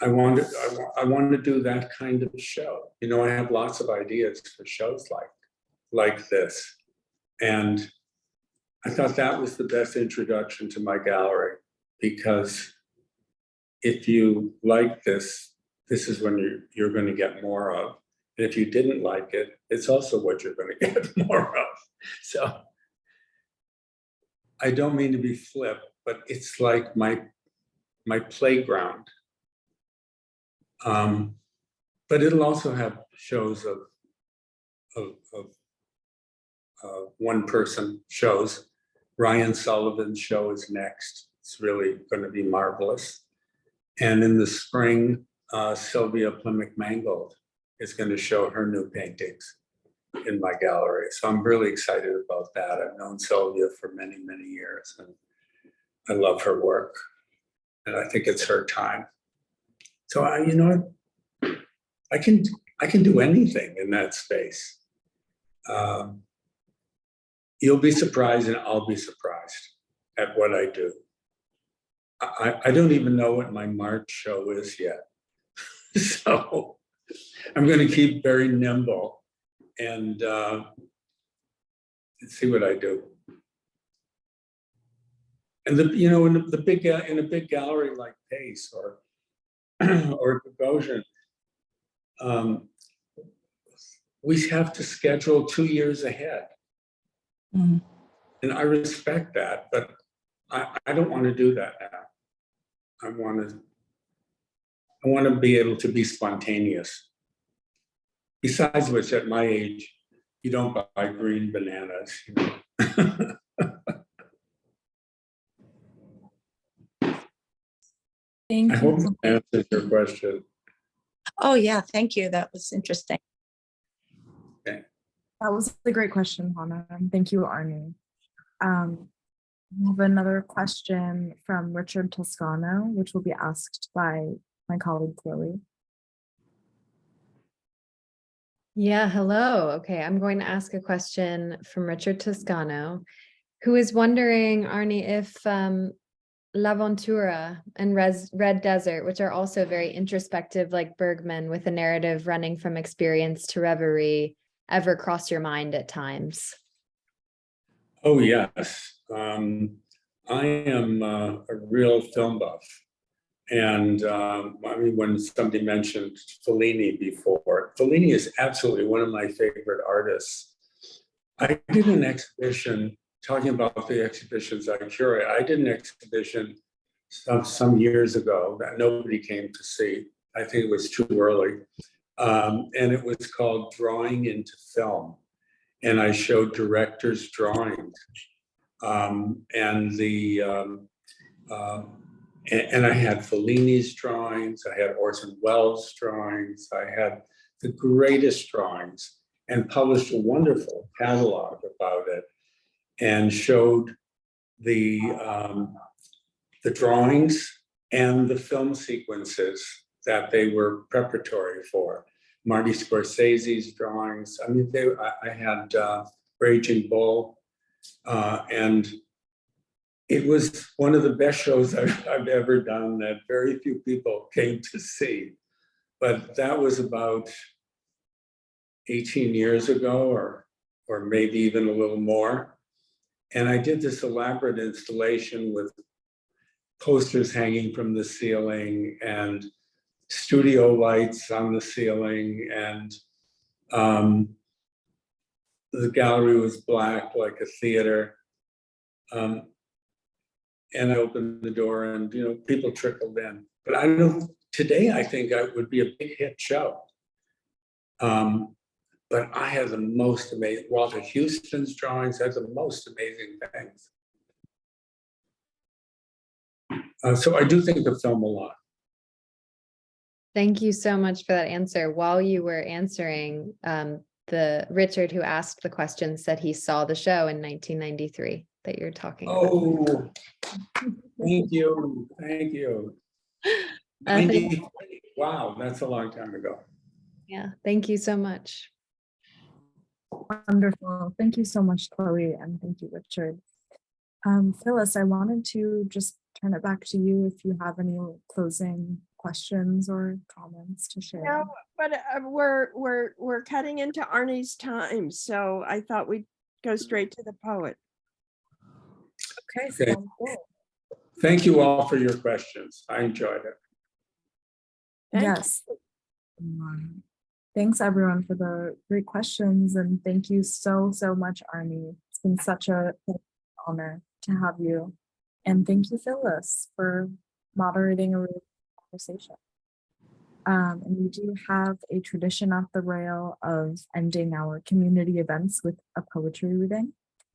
want to do that kind of show. I have lots of ideas for shows like this. And I thought that was the best introduction to my gallery, because if you like this, this is when you're going to get more of. And if you didn't like it, it's also what you're going to get more of. So I don't mean to be flip, but it's like my playground. But it'll also have shows one-person shows. Ryan Sullivan's show is next. It's really going to be marvelous. And in the spring, Sylvia Plymouth-Mangold is going to show her new paintings in my gallery. So I'm really excited about that. I've known Sylvia for many, many years, and I love her work. And I think it's her time. So I can do anything in that space. You'll be surprised and I'll be surprised at what I do. I don't even know what my March show is yet. So I'm going to keep very nimble and see what I do. And in a big gallery like Pace or Gagosian, we have to schedule 2 years ahead.
Mm-hmm.
And I respect that, but I don't want to do that now. I want to be able to be spontaneous. Besides which, at my age, you don't buy green bananas.
Thank
I
you.
hope that answers your question.
Oh, yeah, thank you. That was interesting.
Okay.
That was a great question, Hannah. And thank you, Arne. We have another question from Richard Toscano, which will be asked by my colleague, Chloe.
Yeah, hello. Okay, I'm going to ask a question from Richard Toscano, who is wondering, Arne, if L'Avventura and Red Desert, which are also very introspective like Bergman, with a narrative running from experience to reverie, ever cross your mind at times?
Oh, yes. I am a real film buff. And when somebody mentioned Fellini before, Fellini is absolutely one of my favorite artists. I did an exhibition, talking about the exhibitions I curate, I did an exhibition some years ago that nobody came to see. I think it was too early. And it was called Drawing into Film. And I showed directors' drawings. And I had Fellini's drawings, I had Orson Welles' drawings, I had the greatest drawings, and published a wonderful catalog about it, and showed the drawings and the film sequences that they were preparatory for. Marty Scorsese's drawings. I mean, I had Raging Bull, and it was one of the best shows I've ever done that very few people came to see. But that was about 18 years ago, or maybe even a little more. And I did this elaborate installation with posters hanging from the ceiling and studio lights on the ceiling. And the gallery was black like a theater. And I opened the door and, people trickled in. But today I think it would be a big hit show. But I had the most amazing, Walter Houston's drawings had the most amazing things. So I do think of film a lot.
Thank you so much for that answer. While you were answering, the Richard who asked the question said he saw the show in 1993 that you're talking about.
Oh, thank you. Thank you. 93. Wow, that's a long time ago.
Yeah, thank you so much.
Wonderful. Thank you so much, Chloe, and thank you, Richard. Phyllis, I wanted to just turn it back to you if you have any closing questions or comments to share.
No, but we're cutting into Arne's time, so I thought we'd go straight to the poet.
Okay.
Okay. Thank you all for your questions. I enjoyed it.
Yes. Thanks everyone for the great questions, and thank you so much, Arne. It's been such a honor to have you, and thank you, Phyllis, for moderating a conversation. And we do have a tradition at the Rail of ending our community events with a poetry reading.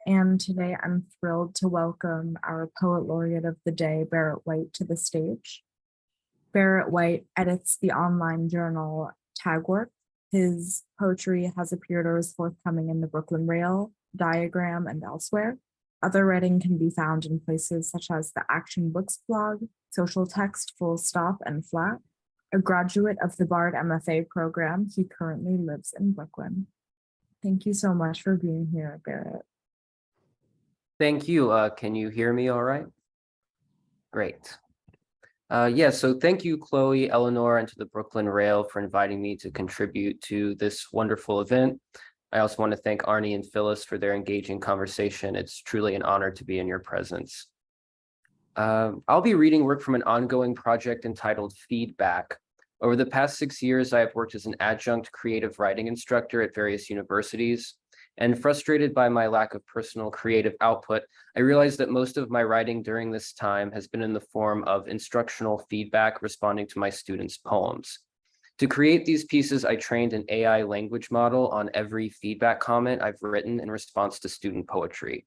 And today I'm thrilled to welcome our Poet Laureate of the day, Barrett White, to the stage. Barrett White edits the online journal Tagwork. His poetry has appeared or is forthcoming in the Brooklyn Rail, Diagram, and elsewhere. Other writing can be found in places such as the Action Books blog, Social Text, Full Stop, and Flat. A graduate of the Bard MFA program, he currently lives in Brooklyn. Thank you so much for being here, Barrett.
Thank you. Can you hear me all right? Great. Yeah, so thank you, Chloe, Eleanor, and to the Brooklyn Rail for inviting me to contribute to this wonderful event. I also want to thank Arne and Phyllis for their engaging conversation. It's truly an honor to be in your presence. I'll be reading work from an ongoing project entitled Feedback. Over the past 6 years, I have worked as an adjunct creative writing instructor at various universities. And frustrated by my lack of personal creative output, I realized that most of my writing during this time has been in the form of instructional feedback responding to my students' poems. To create these pieces, I trained an AI language model on every feedback comment I've written in response to student poetry.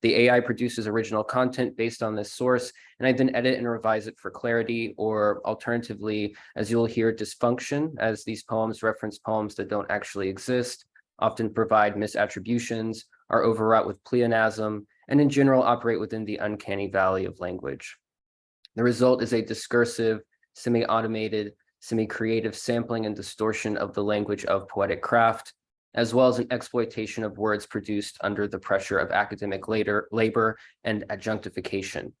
The AI produces original content based on this source, and I then edit and revise it for clarity, or alternatively, as you'll hear, dysfunction, as these poems reference poems that don't actually exist, often provide misattributions, are overwrought with pleonasm, and in general operate within the uncanny valley of language. The result is a discursive, semi-automated, semi-creative sampling and distortion of the language of poetic craft, as well as an exploitation of words produced under the pressure of academic labor and adjunctification.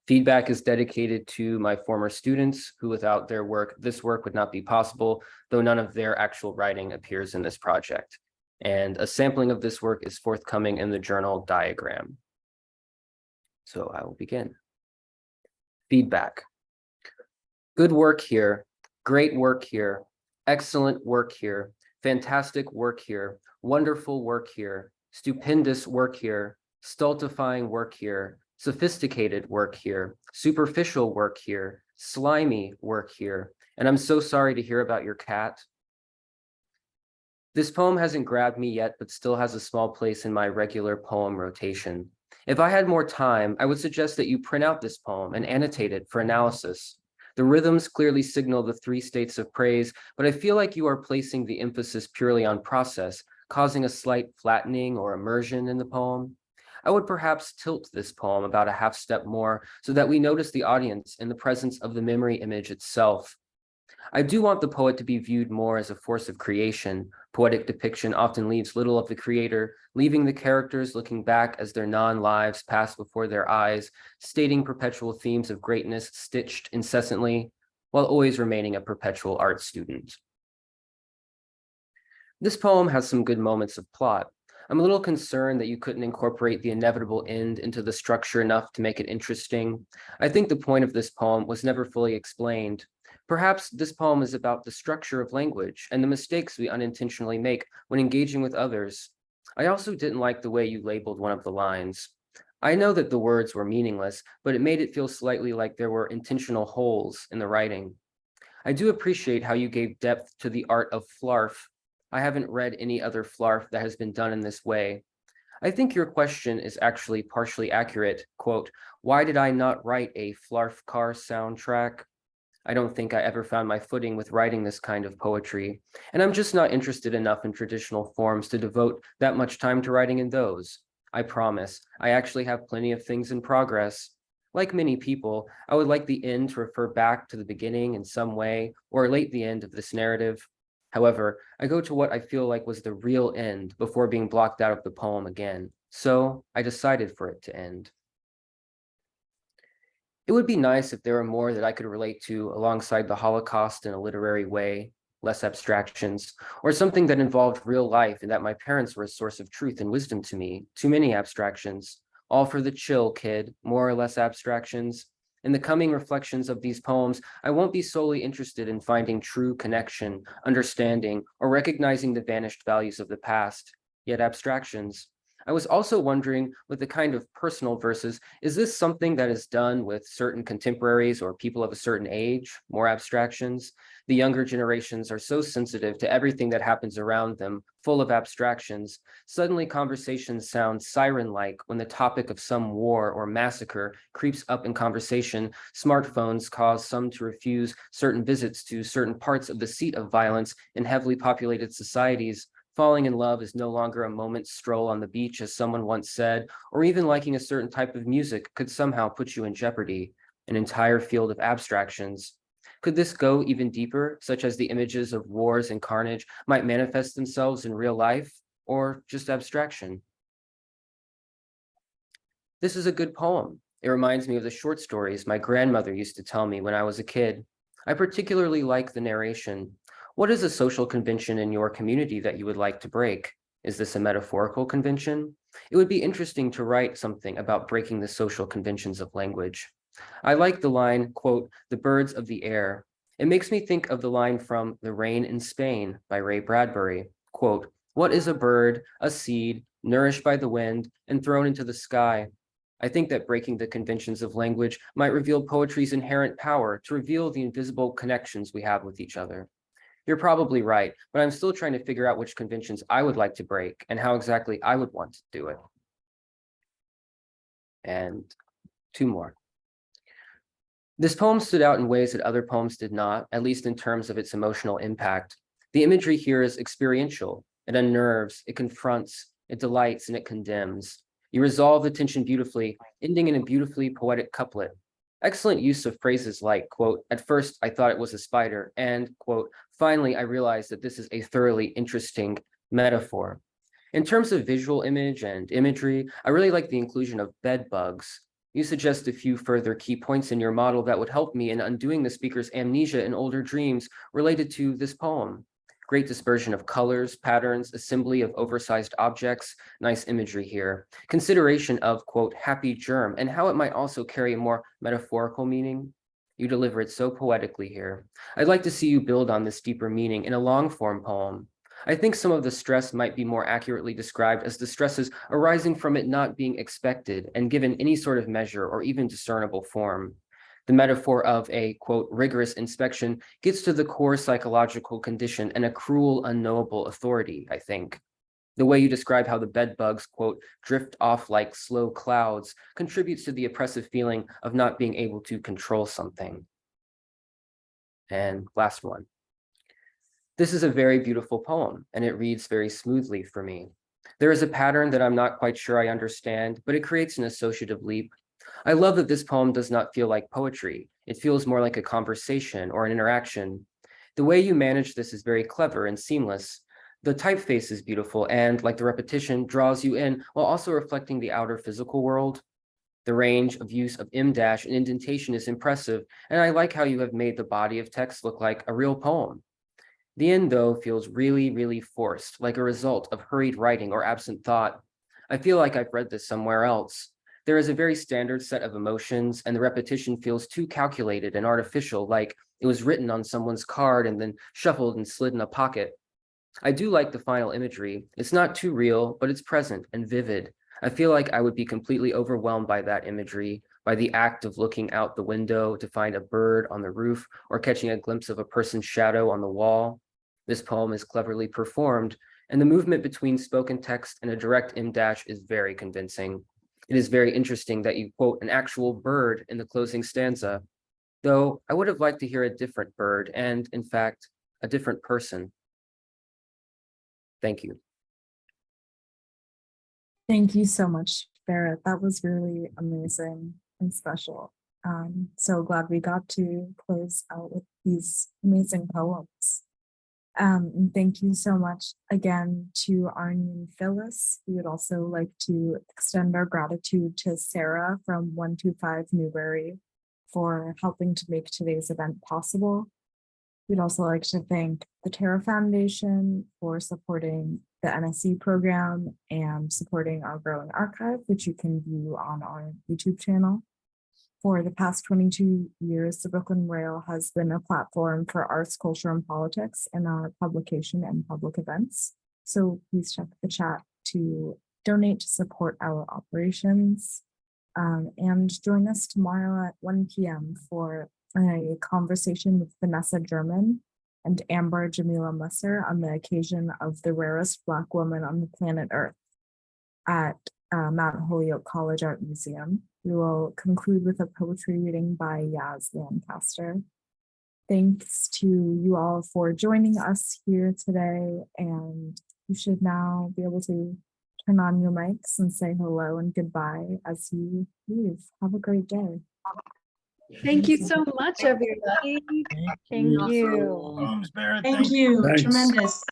Feedback is dedicated to my former students who, without their work, this work would not be possible, though none of their actual writing appears in this project. And a sampling of this work is forthcoming in the journal Diagram. So I will begin. Feedback. Good work here, great work here, excellent work here, fantastic work here, wonderful work here, stupendous work here, stultifying work here, sophisticated work here, superficial work here, slimy work here, and I'm so sorry to hear about your cat. This poem hasn't grabbed me yet, but still has a small place in my regular poem rotation. If I had more time, I would suggest that you print out this poem and annotate it for analysis. The rhythms clearly signal the 3 states of praise, but I feel like you are placing the emphasis purely on process, causing a slight flattening or immersion in the poem. I would perhaps tilt this poem about a half step more so that we notice the audience in the presence of the memory image itself. I do want the poet to be viewed more as a force of creation. Poetic depiction often leaves little of the creator, leaving the characters looking back as their non-lives pass before their eyes, stating perpetual themes of greatness stitched incessantly, while always remaining a perpetual art student. This poem has some good moments of plot. I'm a little concerned that you couldn't incorporate the inevitable end into the structure enough to make it interesting. I think the point of this poem was never fully explained. Perhaps this poem is about the structure of language and the mistakes we unintentionally make when engaging with others. I also didn't like the way you labeled one of the lines. I know that the words were meaningless, but it made it feel slightly like there were intentional holes in the writing. I do appreciate how you gave depth to the art of flarf. I haven't read any other flarf that has been done in this way. I think your question is actually partially accurate. Quote, why did I not write a flarf car soundtrack? I don't think I ever found my footing with writing this kind of poetry, and I'm just not interested enough in traditional forms to devote that much time to writing in those. I promise, I actually have plenty of things in progress. Like many people, I would like the end to refer back to the beginning in some way, or relate the end of this narrative. However, I go to what I feel like was the real end before being blocked out of the poem again. So I decided for it to end. It would be nice if there were more that I could relate to alongside the Holocaust in a literary way, less abstractions, or something that involved real life and that my parents were a source of truth and wisdom to me. Too many abstractions, all for the chill, kid, more or less abstractions. In the coming reflections of these poems, I won't be solely interested in finding true connection, understanding, or recognizing the vanished values of the past, yet abstractions. I was also wondering, with the kind of personal verses, is this something that is done with certain contemporaries or people of a certain age, more abstractions? The younger generations are so sensitive to everything that happens around them, full of abstractions. Suddenly conversations sound siren-like when the topic of some war or massacre creeps up in conversation. Smartphones cause some to refuse certain visits to certain parts of the seat of violence in heavily populated societies. Falling in love is no longer a moment's stroll on the beach, as someone once said, or even liking a certain type of music could somehow put you in jeopardy. An entire field of abstractions. Could this go even deeper, such as the images of wars and carnage might manifest themselves in real life, or just abstraction? This is a good poem. It reminds me of the short stories my grandmother used to tell me when I was a kid. I particularly like the narration. What is a social convention in your community that you would like to break? Is this a metaphorical convention? It would be interesting to write something about breaking the social conventions of language. I like the line, quote, "the birds of the air." It makes me think of the line from The Rain in Spain by Ray Bradbury, quote, "What is a bird, a seed, nourished by the wind and thrown into the sky?" I think that breaking the conventions of language might reveal poetry's inherent power to reveal the invisible connections we have with each other. You're probably right, but I'm still trying to figure out which conventions I would like to break and how exactly I would want to do it. And two more. This poem stood out in ways that other poems did not, at least in terms of its emotional impact. The imagery here is experiential. It unnerves, it confronts, it delights, and it condemns. You resolve the tension beautifully, ending in a beautifully poetic couplet. Excellent use of phrases like, quote, "at first I thought it was a spider," and, quote, "finally I realized that this is a thoroughly interesting metaphor." In terms of visual image and imagery, I really like the inclusion of bed bugs. You suggest a few further key points in your model that would help me in undoing the speaker's amnesia and older dreams related to this poem. Great dispersion of colors, patterns, assembly of oversized objects, nice imagery here. Consideration of, quote, "happy germ," and how it might also carry a more metaphorical meaning. You deliver it so poetically here. I'd like to see you build on this deeper meaning in a long form poem. I think some of the stress might be more accurately described as the stresses arising from it not being expected and given any sort of measure or even discernible form. The metaphor of a, quote, "rigorous inspection" gets to the core psychological condition and a cruel, unknowable authority, I think. The way you describe how the bed bugs, quote, "drift off like slow clouds" contributes to the oppressive feeling of not being able to control something. And last one. This is a very beautiful poem, and it reads very smoothly for me. There is a pattern that I'm not quite sure I understand, but it creates an associative leap. I love that this poem does not feel like poetry. It feels more like a conversation or an interaction. The way you manage this is very clever and seamless. The typeface is beautiful and, like the repetition, draws you in while also reflecting the outer physical world. The range of use of em-dash and indentation is impressive, and I like how you have made the body of text look like a real poem. The end, though, feels really, really forced, like a result of hurried writing or absent thought. I feel like I've read this somewhere else. There is a very standard set of emotions, and the repetition feels too calculated and artificial, like it was written on someone's card and then shuffled and slid in a pocket. I do like the final imagery. It's not too real, but it's present and vivid. I feel like I would be completely overwhelmed by that imagery, by the act of looking out the window to find a bird on the roof or catching a glimpse of a person's shadow on the wall. This poem is cleverly performed, and the movement between spoken text and a direct em-dash is very convincing. It is very interesting that you quote an actual bird in the closing stanza, though I would have liked to hear a different bird and, in fact, a different person. Thank you.
Thank you so much, Barrett. That was really amazing and special. So glad we got to close out with these amazing poems. And thank you so much again to Arne and Phyllis. We would also like to extend our gratitude to Sarah from 125 Newbury for helping to make today's event possible. We'd also like to thank the Terra Foundation for supporting the NSE program and supporting our growing archive, which you can view on our YouTube channel. For the past 22 years, the Brooklyn Rail has been a platform for arts, culture, and politics in our publication and public events. So please check the chat to donate to support our operations. And join us tomorrow at 1 p.m. for a conversation with Vanessa German and Amber Jamila Musser on the occasion of the rarest Black woman on the planet Earth at Mount Holyoke College Art Museum. We will conclude with a poetry reading by Yaz Lancaster. Thanks to you all for joining us here today, and you should now be able to turn on your mics and say hello and goodbye as you leave. Have a great day.
Thank you so much, everybody. Thank you.
Thanks, Barrett.
Thank you.
Thanks.
Tremendous.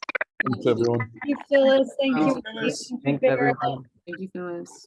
Thanks, everyone.
Thank you, Phyllis. Thank you.
Phyllis.
Thank you,
Thanks,
Barrett.
everyone.
Thank you, Phyllis.